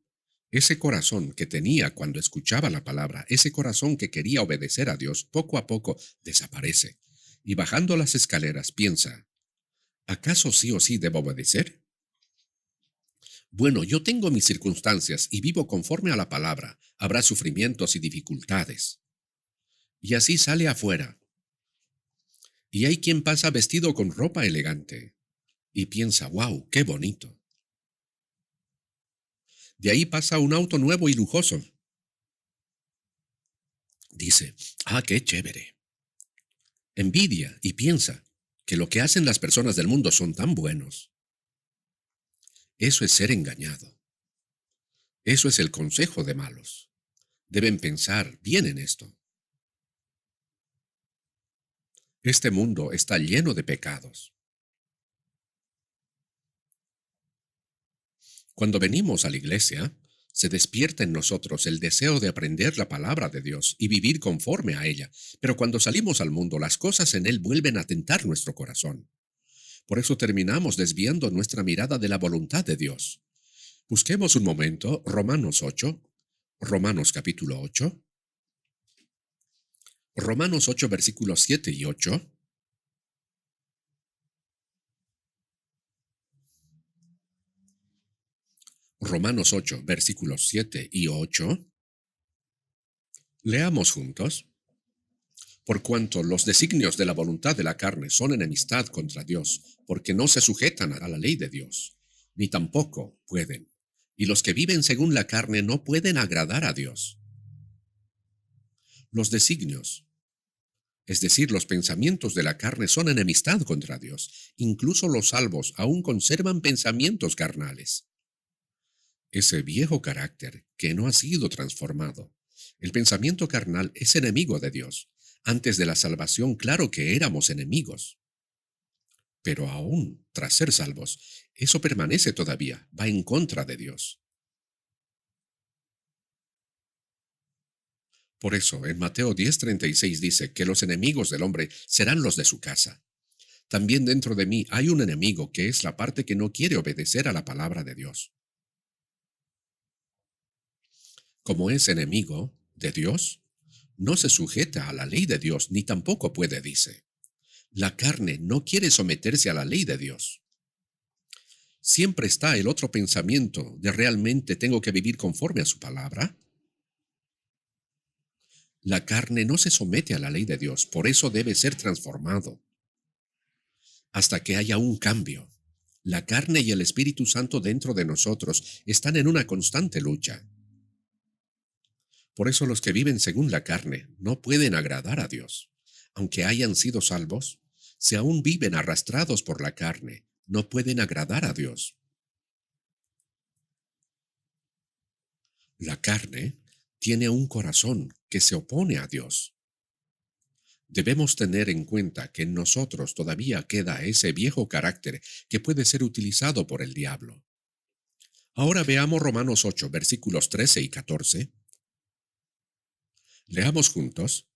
ese corazón que tenía cuando escuchaba la palabra, ese corazón que quería obedecer a Dios, poco a poco desaparece. y bajando las escaleras piensa, ¿acaso sí o sí debo obedecer? Bueno, yo tengo mis circunstancias y vivo conforme a la palabra. Habrá sufrimientos y dificultades. Y así sale afuera. Y hay quien pasa vestido con ropa elegante y piensa, wow, qué bonito. De ahí pasa un auto nuevo y lujoso. Dice, ah, qué chévere. Envidia y piensa que lo que hacen las personas del mundo son tan buenos. Eso es ser engañado. Eso es el consejo de malos. Deben pensar bien en esto. Este mundo está lleno de pecados. Cuando venimos a la iglesia, se despierta en nosotros el deseo de aprender la palabra de Dios y vivir conforme a ella, pero cuando salimos al mundo, las cosas en él vuelven a tentar nuestro corazón. Por eso terminamos desviando nuestra mirada de la voluntad de Dios. Busquemos un momento Romanos 8, Romanos capítulo 8, Romanos 8 versículos 7 y 8. Romanos 8 versículos 7 y 8. Leamos juntos. Por cuanto los designios de la voluntad de la carne son enemistad contra Dios, porque no se sujetan a la ley de Dios, ni tampoco pueden. Y los que viven según la carne no pueden agradar a Dios. Los designios, es decir, los pensamientos de la carne son enemistad contra Dios. Incluso los salvos aún conservan pensamientos carnales. Ese viejo carácter que no ha sido transformado. El pensamiento carnal es enemigo de Dios. Antes de la salvación, claro que éramos enemigos. Pero aún, tras ser salvos, eso permanece todavía, va en contra de Dios. Por eso, en Mateo 10:36 dice que los enemigos del hombre serán los de su casa. También dentro de mí hay un enemigo que es la parte que no quiere obedecer a la palabra de Dios. Como es enemigo de Dios, no se sujeta a la ley de Dios, ni tampoco puede, dice. La carne no quiere someterse a la ley de Dios. Siempre está el otro pensamiento de realmente tengo que vivir conforme a su palabra. La carne no se somete a la ley de Dios, por eso debe ser transformado. Hasta que haya un cambio. La carne y el Espíritu Santo dentro de nosotros están en una constante lucha. Por eso los que viven según la carne no pueden agradar a Dios. Aunque hayan sido salvos, si aún viven arrastrados por la carne, no pueden agradar a Dios. La carne tiene un corazón que se opone a Dios. Debemos tener en cuenta que en nosotros todavía queda ese viejo carácter que puede ser utilizado por el diablo. Ahora veamos Romanos 8, versículos 13 y 14. Leamos juntos.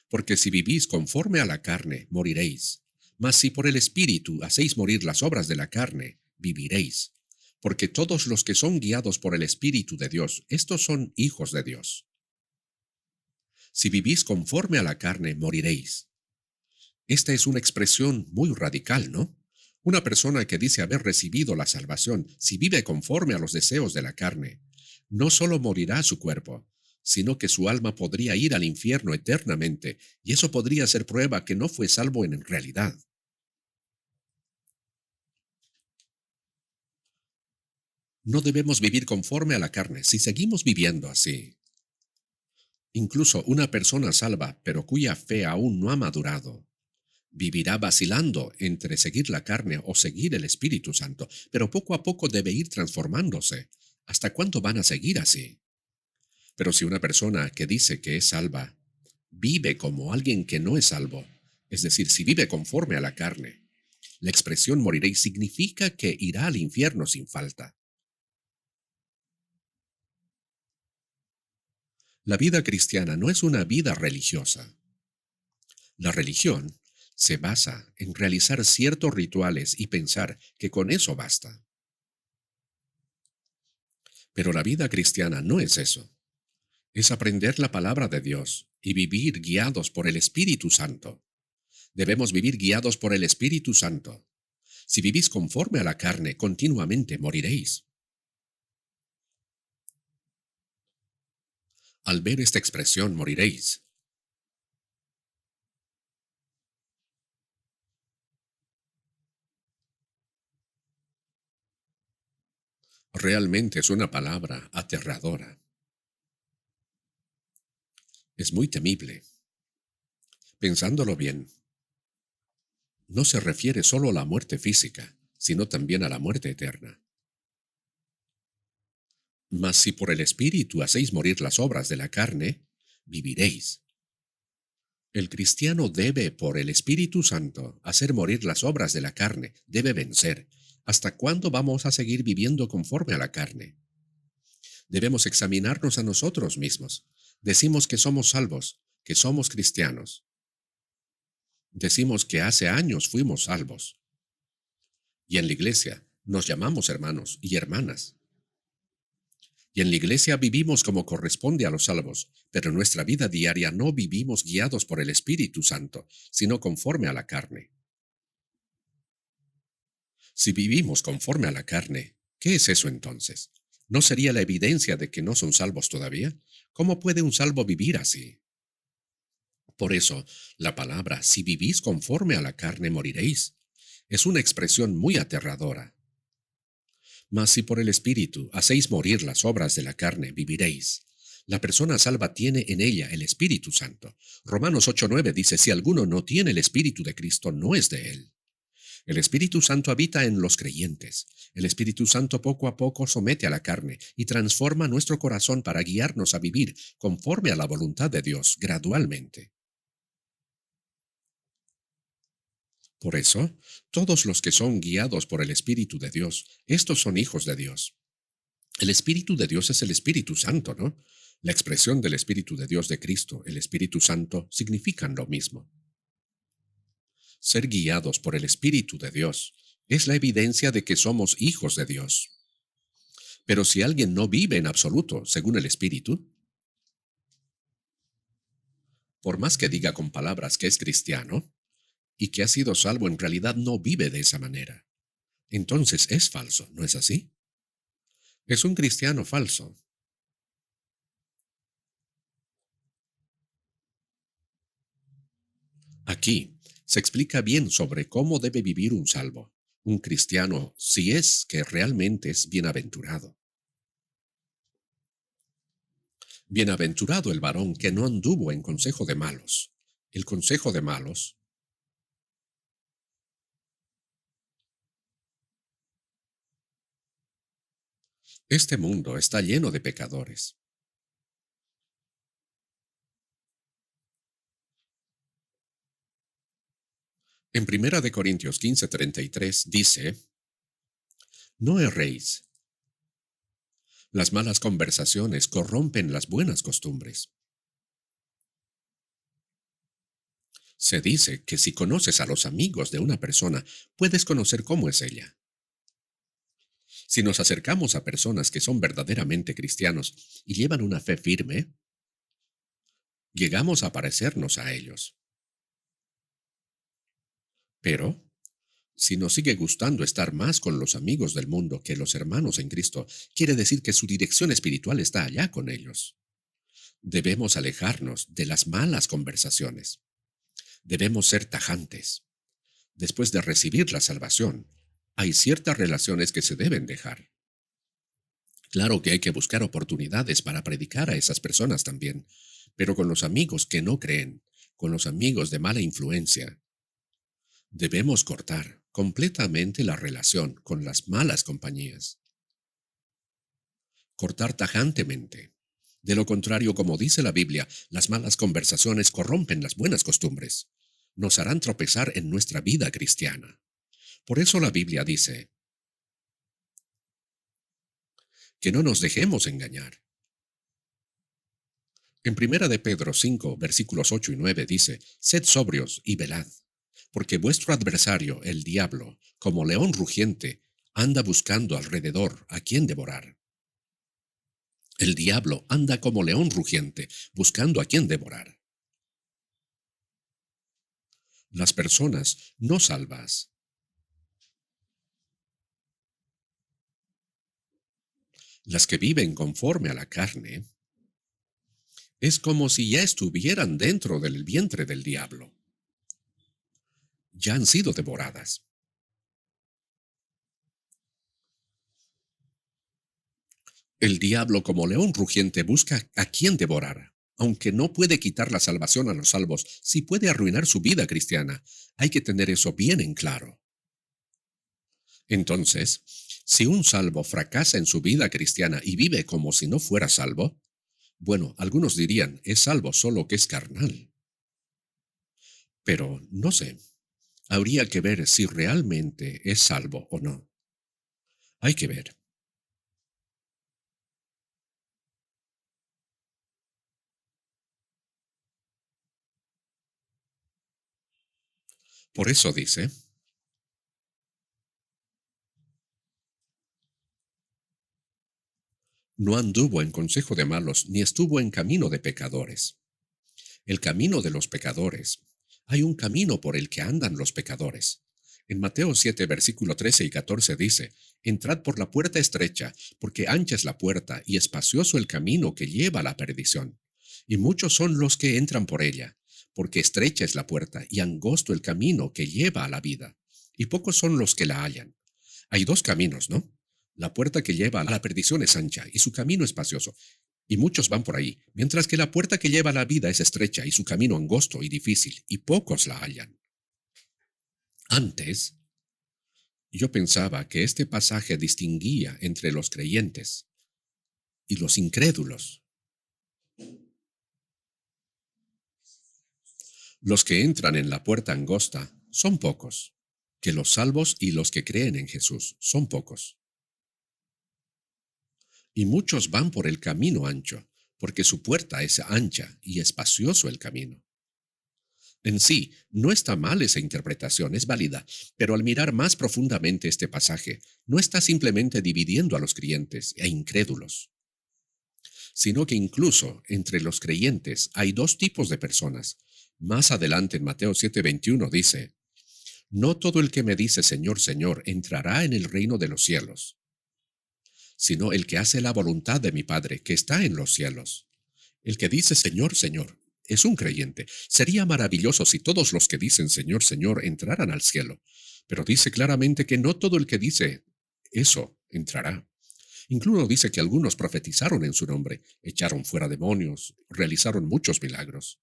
Porque si vivís conforme a la carne, moriréis. Mas si por el Espíritu hacéis morir las obras de la carne, viviréis. Porque todos los que son guiados por el Espíritu de Dios, estos son hijos de Dios. Si vivís conforme a la carne, moriréis. Esta es una expresión muy radical, ¿no? Una persona que dice haber recibido la salvación, si vive conforme a los deseos de la carne, no solo morirá su cuerpo, sino que su alma podría ir al infierno eternamente, y eso podría ser prueba que no fue salvo en realidad. No debemos vivir conforme a la carne si seguimos viviendo así. Incluso una persona salva, pero cuya fe aún no ha madurado, vivirá vacilando entre seguir la carne o seguir el Espíritu Santo, pero poco a poco debe ir transformándose. ¿Hasta cuándo van a seguir así? Pero si una persona que dice que es salva vive como alguien que no es salvo, es decir, si vive conforme a la carne, la expresión moriréis significa que irá al infierno sin falta. La vida cristiana no es una vida religiosa. La religión se basa en realizar ciertos rituales y pensar que con eso basta. Pero la vida cristiana no es eso. Es aprender la palabra de Dios y vivir guiados por el Espíritu Santo. Debemos vivir guiados por el Espíritu Santo. Si vivís conforme a la carne, continuamente moriréis. Al ver esta expresión, moriréis, realmente es una palabra aterradora. Es muy temible. Pensándolo bien, no se refiere solo a la muerte física, sino también a la muerte eterna. Mas si por el Espíritu hacéis morir las obras de la carne, viviréis. El cristiano debe, por el Espíritu Santo, hacer morir las obras de la carne, debe vencer. ¿Hasta cuándo vamos a seguir viviendo conforme a la carne? Debemos examinarnos a nosotros mismos. Decimos que somos salvos, que somos cristianos. Decimos que hace años fuimos salvos. Y en la iglesia nos llamamos hermanos y hermanas. Y en la iglesia vivimos como corresponde a los salvos, pero en nuestra vida diaria no vivimos guiados por el Espíritu Santo, sino conforme a la carne. Si vivimos conforme a la carne, ¿qué es eso entonces? ¿No sería la evidencia de que no son salvos todavía? ¿Cómo puede un salvo vivir así? Por eso, la palabra si vivís conforme a la carne moriréis es una expresión muy aterradora. Mas si por el Espíritu hacéis morir las obras de la carne, viviréis. La persona salva tiene en ella el Espíritu Santo. Romanos 8:9 dice, si alguno no tiene el Espíritu de Cristo, no es de él. El Espíritu Santo habita en los creyentes. El Espíritu Santo poco a poco somete a la carne y transforma nuestro corazón para guiarnos a vivir conforme a la voluntad de Dios gradualmente. Por eso, todos los que son guiados por el Espíritu de Dios, estos son hijos de Dios. El Espíritu de Dios es el Espíritu Santo, ¿no? La expresión del Espíritu de Dios de Cristo, el Espíritu Santo, significan lo mismo. Ser guiados por el Espíritu de Dios es la evidencia de que somos hijos de Dios. Pero si alguien no vive en absoluto según el Espíritu, por más que diga con palabras que es cristiano y que ha sido salvo, en realidad no vive de esa manera. Entonces es falso, ¿no es así? Es un cristiano falso. Aquí se explica bien sobre cómo debe vivir un salvo, un cristiano, si es que realmente es bienaventurado. Bienaventurado el varón que no anduvo en consejo de malos. El consejo de malos. Este mundo está lleno de pecadores. En 1 Corintios 15:33 dice, no erréis. Las malas conversaciones corrompen las buenas costumbres. Se dice que si conoces a los amigos de una persona, puedes conocer cómo es ella. Si nos acercamos a personas que son verdaderamente cristianos y llevan una fe firme, llegamos a parecernos a ellos. Pero, si nos sigue gustando estar más con los amigos del mundo que los hermanos en Cristo, quiere decir que su dirección espiritual está allá con ellos. Debemos alejarnos de las malas conversaciones. Debemos ser tajantes. Después de recibir la salvación, hay ciertas relaciones que se deben dejar. Claro que hay que buscar oportunidades para predicar a esas personas también, pero con los amigos que no creen, con los amigos de mala influencia, debemos cortar completamente la relación con las malas compañías. Cortar tajantemente. De lo contrario, como dice la Biblia, las malas conversaciones corrompen las buenas costumbres. Nos harán tropezar en nuestra vida cristiana. Por eso la Biblia dice que no nos dejemos engañar. En 1 de Pedro 5, versículos 8 y 9 dice, sed sobrios y velad, porque vuestro adversario, el diablo, como león rugiente, anda buscando alrededor a quien devorar. El diablo anda como león rugiente, buscando a quien devorar. las personas no salvas, las que viven conforme a la carne, es como si ya estuvieran dentro del vientre del diablo. Ya han sido devoradas. El diablo como león rugiente busca a quien devorar. Aunque no puede quitar la salvación a los salvos, sí puede arruinar su vida cristiana. Hay que tener eso bien en claro. Entonces, si un salvo fracasa en su vida cristiana y vive como si no fuera salvo, bueno, algunos dirían, es salvo solo que es carnal. Pero no sé, habría que ver si realmente es salvo o no. Hay que ver. Por eso dice, no anduvo en consejo de malos, ni estuvo en camino de pecadores. El camino de los pecadores. Hay un camino por el que andan los pecadores. En Mateo 7, versículo 13 y 14 dice, entrad por la puerta estrecha, porque ancha es la puerta y espacioso el camino que lleva a la perdición. Y muchos son los que entran por ella, porque estrecha es la puerta y angosto el camino que lleva a la vida. Y pocos son los que la hallan. Hay dos caminos, ¿no? La puerta que lleva a la perdición es ancha y su camino espacioso, y muchos van por ahí, mientras que la puerta que lleva a la vida es estrecha y su camino angosto y difícil, y pocos la hallan. Antes, yo pensaba que este pasaje distinguía entre los creyentes y los incrédulos. Los que entran en la puerta angosta son pocos, que los salvos y los que creen en Jesús son pocos. Y muchos van por el camino ancho, porque su puerta es ancha y espacioso el camino. En sí, no está mal esa interpretación, es válida, pero al mirar más profundamente este pasaje, no está simplemente dividiendo a los creyentes e incrédulos, sino que incluso entre los creyentes hay dos tipos de personas. Más adelante en Mateo 7:21 dice, no todo el que me dice Señor, Señor, entrará en el reino de los cielos, sino el que hace la voluntad de mi Padre que está en los cielos. El que dice Señor, Señor, es un creyente. Sería maravilloso si todos los que dicen Señor, Señor entraran al cielo, pero dice claramente que no todo el que dice eso entrará. Incluso dice que algunos profetizaron en su nombre, echaron fuera demonios, realizaron muchos milagros.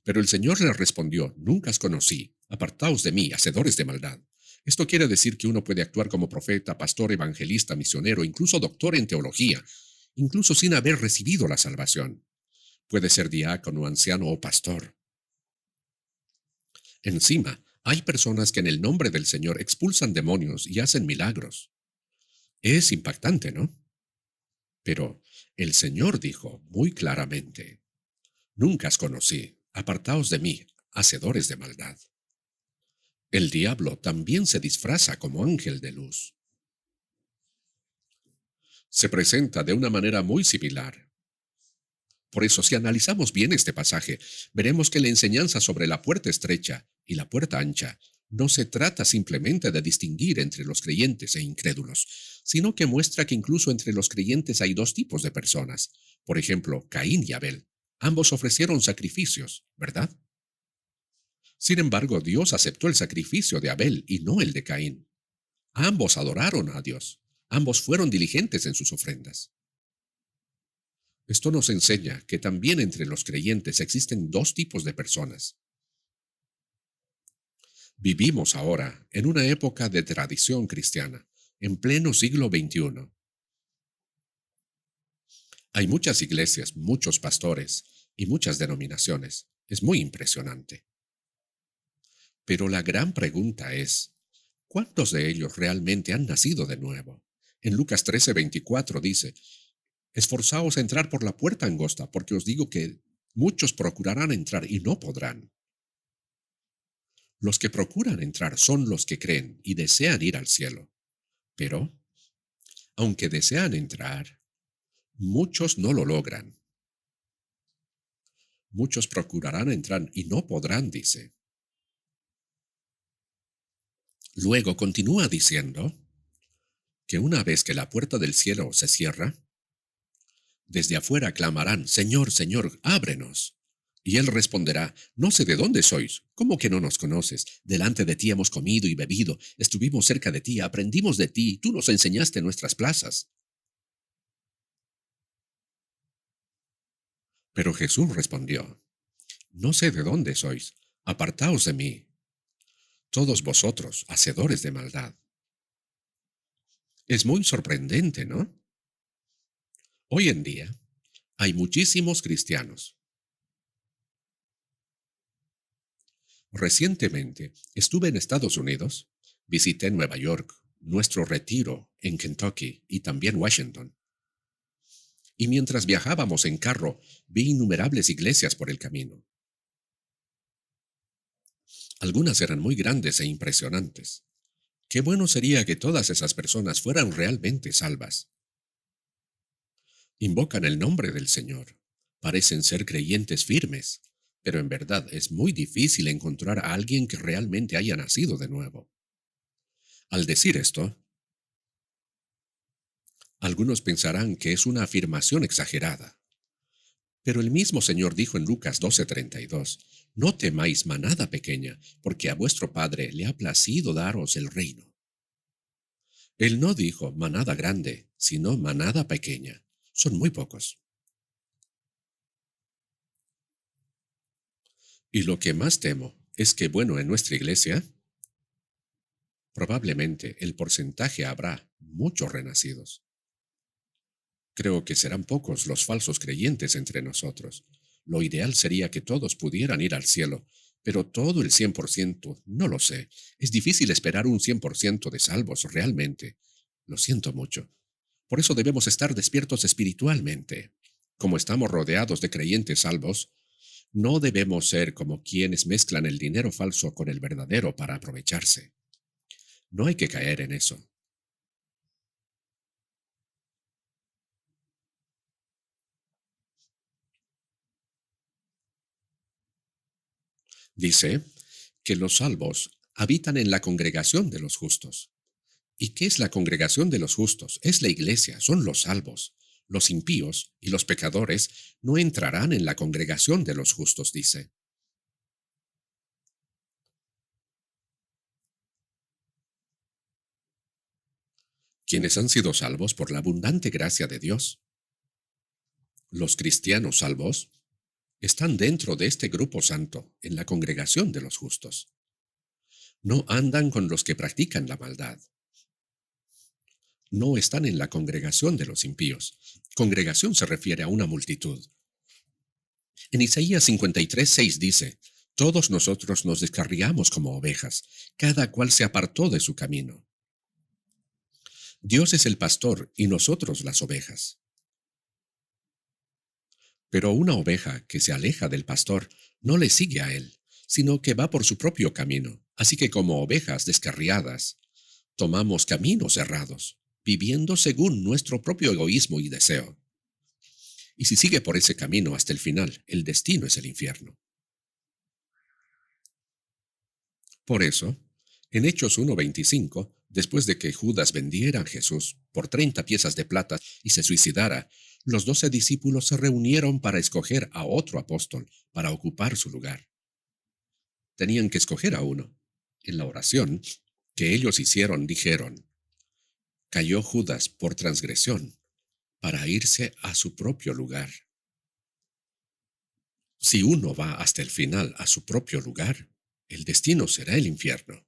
Pero el Señor les respondió, nunca os conocí, apartaos de mí, hacedores de maldad. Esto quiere decir que uno puede actuar como profeta, pastor, evangelista, misionero, incluso doctor en teología, incluso sin haber recibido la salvación. Puede ser diácono, anciano o pastor. Encima, hay personas que en el nombre del Señor expulsan demonios y hacen milagros. Es impactante, ¿no? Pero el Señor dijo muy claramente, nunca os conocí, apartaos de mí, hacedores de maldad. El diablo también se disfraza como ángel de luz. Se presenta de una manera muy similar. Por eso, si analizamos bien este pasaje, veremos que la enseñanza sobre la puerta estrecha y la puerta ancha no se trata simplemente de distinguir entre los creyentes e incrédulos, sino que muestra que incluso entre los creyentes hay dos tipos de personas. Por ejemplo, Caín y Abel. Ambos ofrecieron sacrificios, ¿verdad? Sin embargo, Dios aceptó el sacrificio de Abel y no el de Caín. Ambos adoraron a Dios. Ambos fueron diligentes en sus ofrendas. Esto nos enseña que también entre los creyentes existen dos tipos de personas. Vivimos ahora en una época de tradición cristiana, en pleno siglo XXI. Hay muchas iglesias, muchos pastores y muchas denominaciones. Es muy impresionante. Pero la gran pregunta es, ¿cuántos de ellos realmente han nacido de nuevo? En Lucas 13:24 dice, esforzaos a entrar por la puerta angosta, porque os digo que muchos procurarán entrar y no podrán. Los que procuran entrar son los que creen y desean ir al cielo. Pero, aunque desean entrar, muchos no lo logran. Muchos procurarán entrar y no podrán, dice. Luego continúa diciendo que una vez que la puerta del cielo se cierra, desde afuera clamarán, Señor, Señor, ábrenos. Y él responderá, no sé de dónde sois, ¿cómo que no nos conoces? Delante de ti hemos comido y bebido, estuvimos cerca de ti, aprendimos de ti, tú nos enseñaste nuestras plazas. Pero Jesús respondió, no sé de dónde sois, apartaos de mí, todos vosotros, hacedores de maldad. Es muy sorprendente, ¿no? Hoy en día hay muchísimos cristianos. Recientemente estuve en Estados Unidos, visité Nueva York, nuestro retiro en Kentucky y también Washington. Y mientras viajábamos en carro, vi innumerables iglesias por el camino. Algunas eran muy grandes e impresionantes. Qué bueno sería que todas esas personas fueran realmente salvas. Invocan el nombre del Señor. Parecen ser creyentes firmes, pero en verdad es muy difícil encontrar a alguien que realmente haya nacido de nuevo. Al decir esto, algunos pensarán que es una afirmación exagerada. Pero el mismo Señor dijo en Lucas 12:32, no temáis manada pequeña, porque a vuestro Padre le ha placido daros el reino. Él no dijo manada grande, sino manada pequeña. Son muy pocos. Y lo que más temo es que, bueno, en nuestra iglesia, probablemente el porcentaje habrá muchos renacidos. Creo que serán pocos los falsos creyentes entre nosotros. Lo ideal sería que todos pudieran ir al cielo, pero todo el 100% no lo sé. Es difícil esperar un 100% de salvos realmente. Lo siento mucho. Por eso debemos estar despiertos espiritualmente. Como estamos rodeados de creyentes salvos, no debemos ser como quienes mezclan el dinero falso con el verdadero para aprovecharse. No hay que caer en eso. Dice que los salvos habitan en la congregación de los justos. ¿Y qué es la congregación de los justos? Es la iglesia, son los salvos. Los impíos y los pecadores no entrarán en la congregación de los justos, dice. Quienes han sido salvos por la abundante gracia de Dios. Los cristianos salvos están dentro de este grupo santo, en la congregación de los justos. No andan con los que practican la maldad. No están en la congregación de los impíos. Congregación se refiere a una multitud. En Isaías 53:6 dice, todos nosotros nos descarriamos como ovejas, cada cual se apartó de su camino. Dios es el pastor y nosotros las ovejas. Pero una oveja que se aleja del pastor no le sigue a él, sino que va por su propio camino. Así que como ovejas descarriadas, tomamos caminos errados, viviendo según nuestro propio egoísmo y deseo. Y si sigue por ese camino hasta el final, el destino es el infierno. Por eso, en Hechos 1:25, después de que Judas vendiera a Jesús por 30 piezas de plata y se suicidara, los 12 discípulos se reunieron para escoger a otro apóstol para ocupar su lugar. Tenían que escoger a uno. En la oración que ellos hicieron, dijeron, cayó Judas por transgresión para irse a su propio lugar. Si uno va hasta el final a su propio lugar, el destino será el infierno.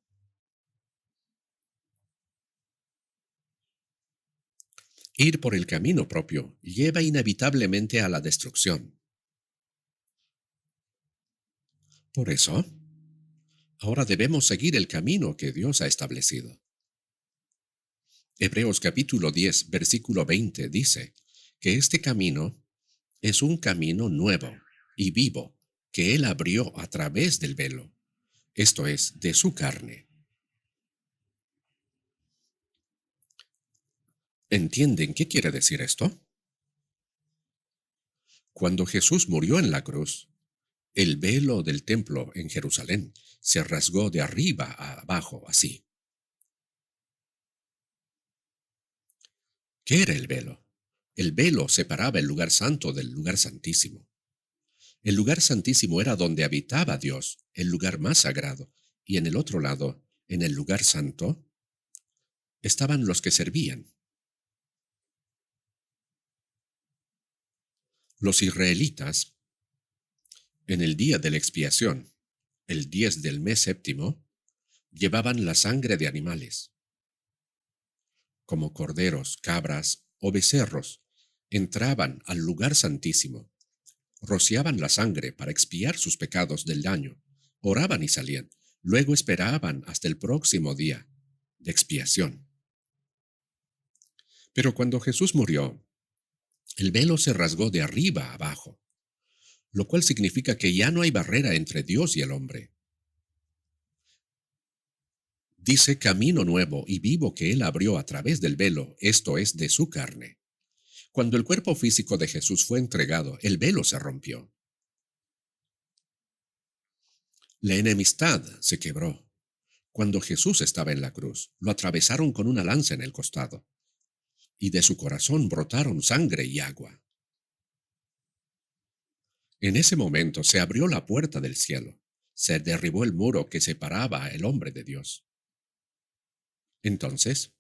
Ir por el camino propio lleva inevitablemente a la destrucción. Por eso, ahora debemos seguir el camino que Dios ha establecido. Hebreos capítulo 10, versículo 20 dice que este camino es un camino nuevo y vivo que Él abrió a través del velo, esto es, de su carne. ¿Entienden qué quiere decir esto? Cuando Jesús murió en la cruz, el velo del templo en Jerusalén se rasgó de arriba a abajo así. ¿Qué era el velo? El velo separaba el lugar santo del lugar santísimo. El lugar santísimo era donde habitaba Dios, el lugar más sagrado, y en el otro lado, en el lugar santo, estaban los que servían. Los israelitas, en el día de la expiación, el 10 del mes séptimo, llevaban la sangre de animales, como corderos, cabras o becerros, entraban al lugar santísimo, rociaban la sangre para expiar sus pecados del año, oraban y salían, luego esperaban hasta el próximo día de expiación. Pero cuando Jesús murió, el velo se rasgó de arriba a abajo, lo cual significa que ya no hay barrera entre Dios y el hombre. Dice camino nuevo y vivo que Él abrió a través del velo, esto es, de su carne. Cuando el cuerpo físico de Jesús fue entregado, el velo se rompió. La enemistad se quebró. Cuando Jesús estaba en la cruz, lo atravesaron con una lanza en el costado, y de su corazón brotaron sangre y agua. En ese momento se abrió la puerta del cielo, se derribó el muro que separaba al hombre de Dios. Entonces,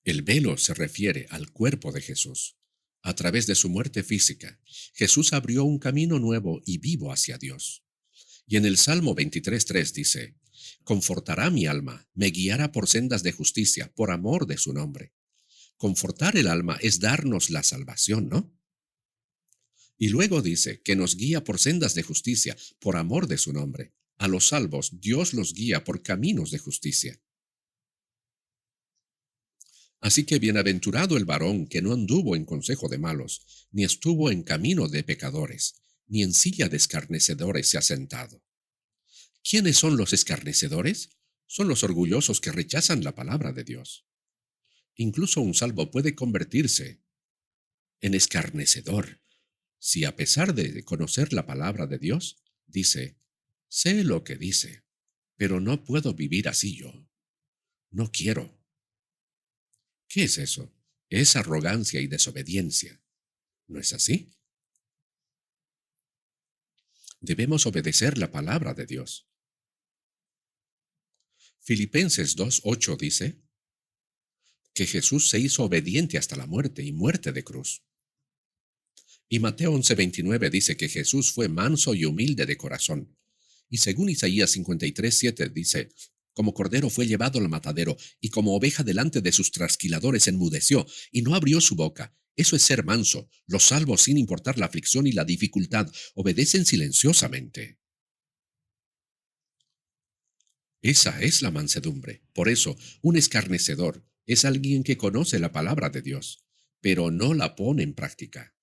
el velo se refiere al cuerpo de Jesús. A través de su muerte física, Jesús abrió un camino nuevo y vivo hacia Dios. Y en el Salmo 23:3 dice, confortará mi alma, me guiará por sendas de justicia, por amor de su nombre. Confortar el alma es darnos la salvación, ¿no? Y luego dice que nos guía por sendas de justicia, por amor de su nombre. A los salvos, Dios los guía por caminos de justicia. Así que bienaventurado el varón que no anduvo en consejo de malos, ni estuvo en camino de pecadores, ni en silla de escarnecedores se ha sentado. ¿Quiénes son los escarnecedores? Son los orgullosos que rechazan la palabra de Dios. Incluso un salvo puede convertirse en escarnecedor si a pesar de conocer la palabra de Dios, dice, sé lo que dice, pero no puedo vivir así yo. No quiero. ¿Qué es eso? Es arrogancia y desobediencia. ¿No es así? Debemos obedecer la palabra de Dios. Filipenses 2:8 dice que Jesús se hizo obediente hasta la muerte y muerte de cruz. Y Mateo 11:29 dice que Jesús fue manso y humilde de corazón. Y según Isaías 53:7 dice, como cordero fue llevado al matadero, y como oveja delante de sus trasquiladores enmudeció, y no abrió su boca. Eso es ser manso. Los salvos, sin importar la aflicción y la dificultad, obedecen silenciosamente. Esa es la mansedumbre. Por eso, un escarnecedor es alguien que conoce la palabra de Dios, pero no la pone en práctica,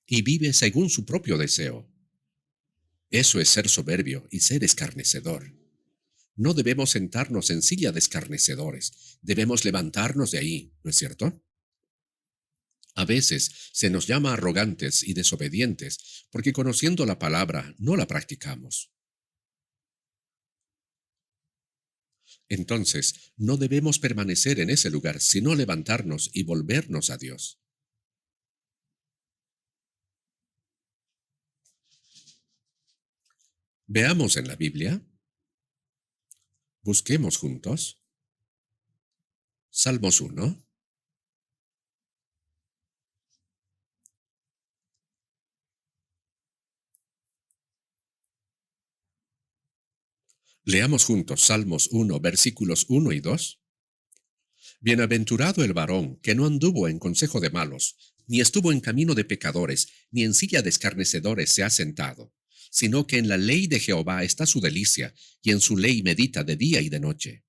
y vive según su propio deseo. Eso es ser soberbio y ser escarnecedor. No debemos sentarnos en silla de escarnecedores, debemos levantarnos de ahí, ¿no es cierto? A veces se nos llama arrogantes y desobedientes porque conociendo la palabra no la practicamos. Entonces, no debemos permanecer en ese lugar, sino levantarnos y volvernos a Dios. Veamos en la Biblia. Busquemos juntos. Salmos 1. Leamos juntos Salmos 1, versículos 1 y 2. Bienaventurado el varón que no anduvo en consejo de malos, ni estuvo en camino de pecadores, ni en silla de escarnecedores se ha sentado, sino que en la ley de Jehová está su delicia, y en su ley medita de día y de noche.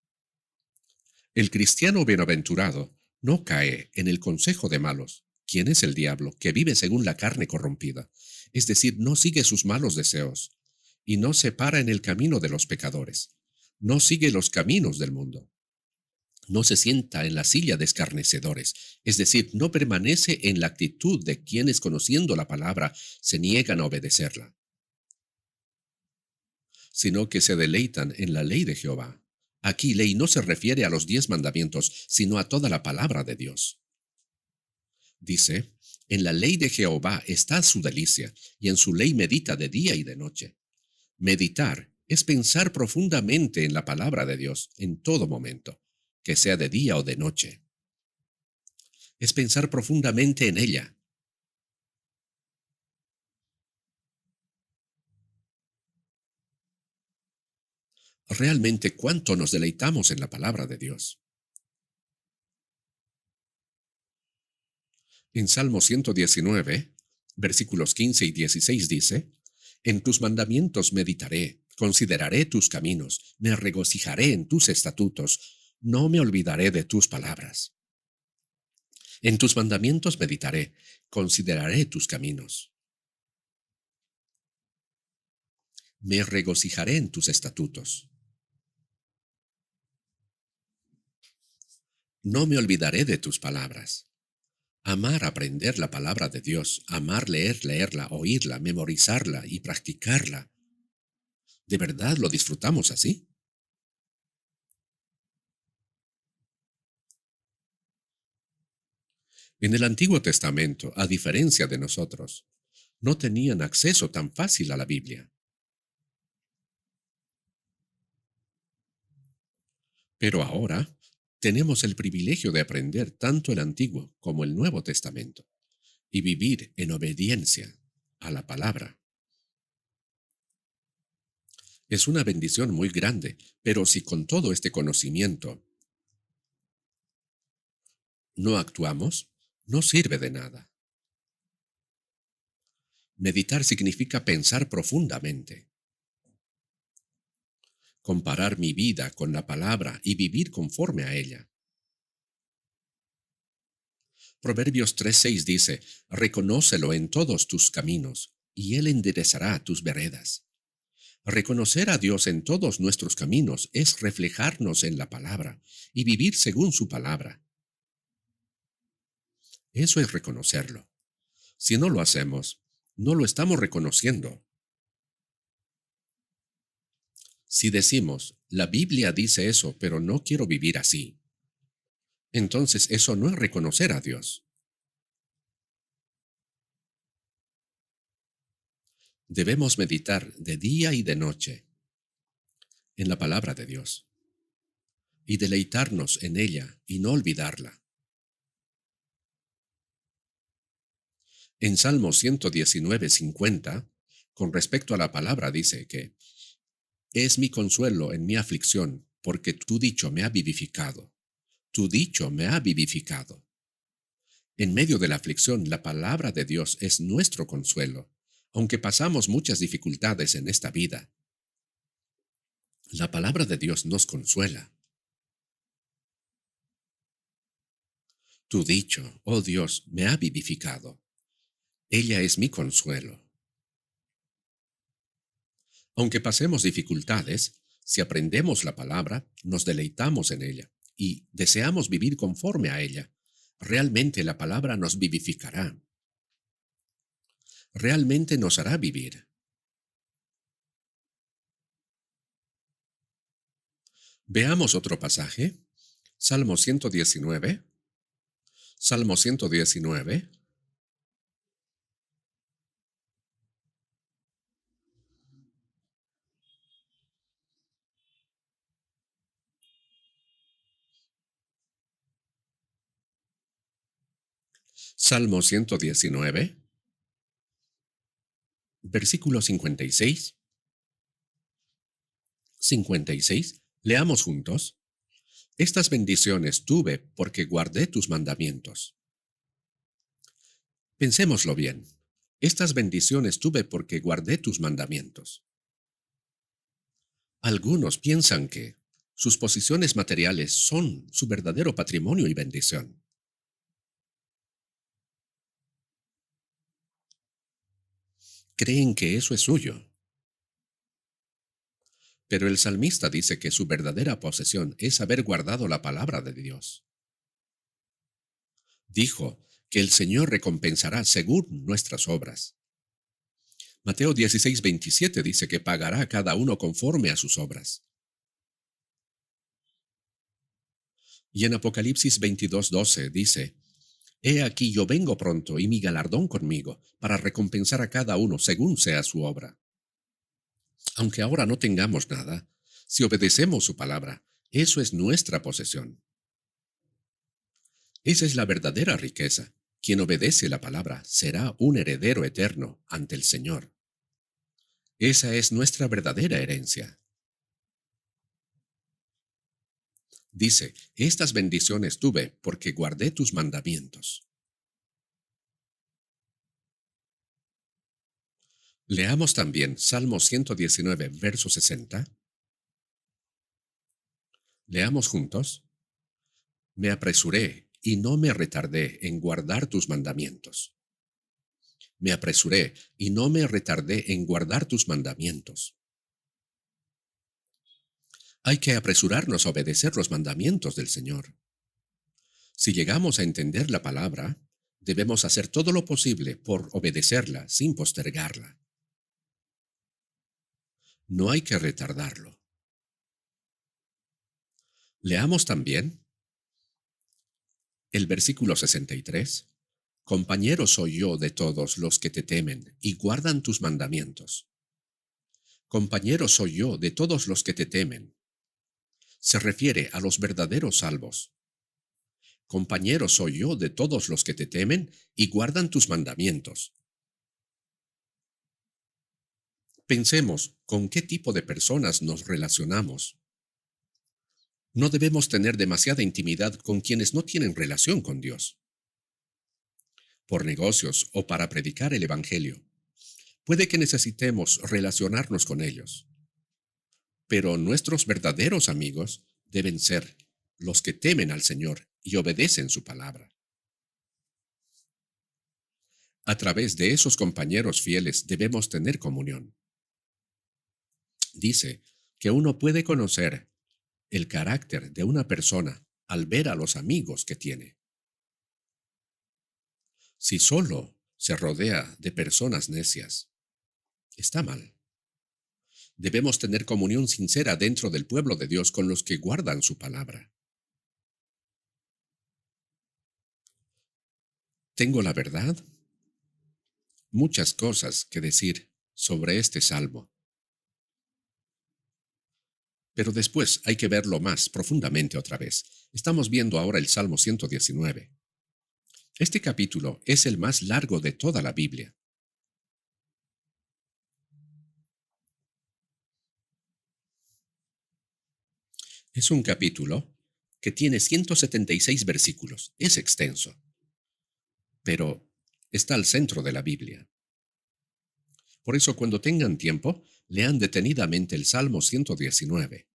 El cristiano bienaventurado no cae en el consejo de malos. ¿Quién es el diablo que vive según la carne corrompida? Es decir, no sigue sus malos deseos, y no se para en el camino de los pecadores. No sigue los caminos del mundo. No se sienta en la silla de escarnecedores, es decir, no permanece en la actitud de quienes conociendo la palabra se niegan a obedecerla, sino que se deleitan en la ley de Jehová. Aquí ley no se refiere a los 10 mandamientos, sino a toda la palabra de Dios. Dice, en la ley de Jehová está su delicia, y en su ley medita de día y de noche. Meditar es pensar profundamente en la palabra de Dios en todo momento, que sea de día o de noche. Es pensar profundamente en ella. Realmente, ¿cuánto nos deleitamos en la palabra de Dios? En Salmo 119, versículos 15 y 16 dice, en tus mandamientos meditaré, consideraré tus caminos, me regocijaré en tus estatutos, no me olvidaré de tus palabras. En tus mandamientos meditaré, consideraré tus caminos. Me regocijaré en tus estatutos. No me olvidaré de tus palabras. Amar aprender la palabra de Dios, amar leerla, oírla, memorizarla y practicarla. ¿De verdad lo disfrutamos así? En el Antiguo Testamento, a diferencia de nosotros, no tenían acceso tan fácil a la Biblia. Pero ahora tenemos el privilegio de aprender tanto el Antiguo como el Nuevo Testamento y vivir en obediencia a la palabra. Es una bendición muy grande, pero si con todo este conocimiento no actuamos, no sirve de nada. Meditar significa pensar profundamente, comparar mi vida con la palabra y vivir conforme a ella. Proverbios 3:6 dice, reconócelo en todos tus caminos, y Él enderezará tus veredas. Reconocer a Dios en todos nuestros caminos es reflejarnos en la palabra y vivir según su palabra. Eso es reconocerlo. Si no lo hacemos, no lo estamos reconociendo. Si decimos, la Biblia dice eso, pero no quiero vivir así, entonces eso no es reconocer a Dios. Debemos meditar de día y de noche en la palabra de Dios y deleitarnos en ella y no olvidarla. En Salmo 119:50, con respecto a la palabra, dice que es mi consuelo en mi aflicción, porque tu dicho me ha vivificado. Tu dicho me ha vivificado. En medio de la aflicción, la palabra de Dios es nuestro consuelo, aunque pasamos muchas dificultades en esta vida. La palabra de Dios nos consuela. Tu dicho, oh Dios, me ha vivificado. Ella es mi consuelo. Aunque pasemos dificultades, si aprendemos la palabra, nos deleitamos en ella y deseamos vivir conforme a ella. Realmente la palabra nos vivificará. Realmente nos hará vivir. Veamos otro pasaje. Salmo 119. Salmo 119. Salmo 119, versículo 56. 56. Leamos juntos. Estas bendiciones tuve porque guardé tus mandamientos. Pensémoslo bien. Estas bendiciones tuve porque guardé tus mandamientos. Algunos piensan que sus posiciones materiales son su verdadero patrimonio y bendición. Creen que eso es suyo. Pero el salmista dice que su verdadera posesión es haber guardado la palabra de Dios. Dijo que el Señor recompensará según nuestras obras. Mateo 16:27 dice que pagará a cada uno conforme a sus obras. Y en Apocalipsis 22:12 dice, He aquí yo vengo pronto y mi galardón conmigo, para recompensar a cada uno según sea su obra. Aunque ahora no tengamos nada, si obedecemos su palabra, eso es nuestra posesión. Esa es la verdadera riqueza. Quien obedece la palabra será un heredero eterno ante el Señor. Esa es nuestra verdadera herencia. Dice, estas bendiciones tuve porque guardé tus mandamientos. Leamos también Salmo 119, verso 60. Leamos juntos. Me apresuré y no me retardé en guardar tus mandamientos. Me apresuré y no me retardé en guardar tus mandamientos. Hay que apresurarnos a obedecer los mandamientos del Señor. Si llegamos a entender la palabra, debemos hacer todo lo posible por obedecerla sin postergarla. No hay que retardarlo. Leamos también el versículo 63. Compañero soy yo de todos los que te temen y guardan tus mandamientos. Compañero soy yo de todos los que te temen. Se refiere a los verdaderos salvos. Compañero soy yo de todos los que te temen y guardan tus mandamientos. Pensemos con qué tipo de personas nos relacionamos. No debemos tener demasiada intimidad con quienes no tienen relación con Dios. Por negocios o para predicar el Evangelio, puede que necesitemos relacionarnos con ellos. Pero nuestros verdaderos amigos deben ser los que temen al Señor y obedecen su palabra. A través de esos compañeros fieles debemos tener comunión. Dice que uno puede conocer el carácter de una persona al ver a los amigos que tiene. Si solo se rodea de personas necias, está mal. Debemos tener comunión sincera dentro del pueblo de Dios con los que guardan su palabra. ¿Tengo la verdad? Muchas cosas que decir sobre este salmo. Pero después hay que verlo más profundamente otra vez. Estamos viendo ahora el Salmo 119. Este capítulo es el más largo de toda la Biblia. Es un capítulo que tiene 176 versículos. Es extenso, pero está al centro de la Biblia. Por eso, cuando tengan tiempo, lean detenidamente el Salmo 119.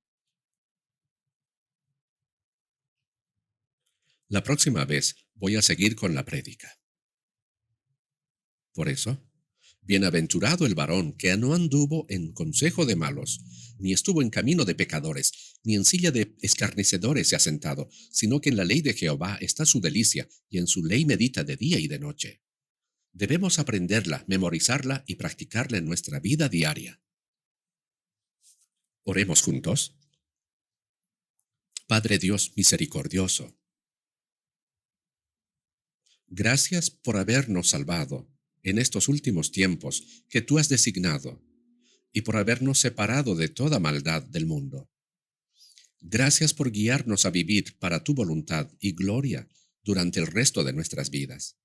La próxima vez voy a seguir con la prédica. Por eso, bienaventurado el varón que no anduvo en consejo de malos, ni estuvo en camino de pecadores, ni en silla de escarnecedores se ha sentado, sino que en la ley de Jehová está su delicia, y en su ley medita de día y de noche. Debemos aprenderla, memorizarla y practicarla en nuestra vida diaria. Oremos juntos. Padre Dios misericordioso, gracias por habernos salvado en estos últimos tiempos que tú has designado y por habernos separado de toda maldad del mundo. Gracias por guiarnos a vivir para tu voluntad y gloria durante el resto de nuestras vidas.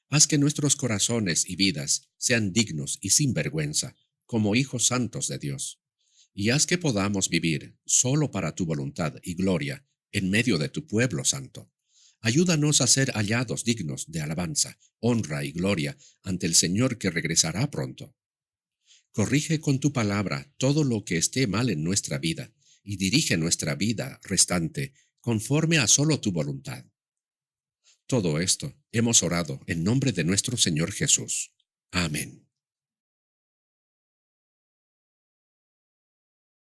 Haz que nuestros corazones y vidas sean dignos y sin vergüenza, como hijos santos de Dios. Y haz que podamos vivir solo para tu voluntad y gloria en medio de tu pueblo santo. Ayúdanos a ser hallados dignos de alabanza, honra y gloria ante el Señor que regresará pronto. Corrige con tu palabra todo lo que esté mal en nuestra vida y dirige nuestra vida restante conforme a solo tu voluntad. Todo esto hemos orado en nombre de nuestro Señor Jesús. Amén.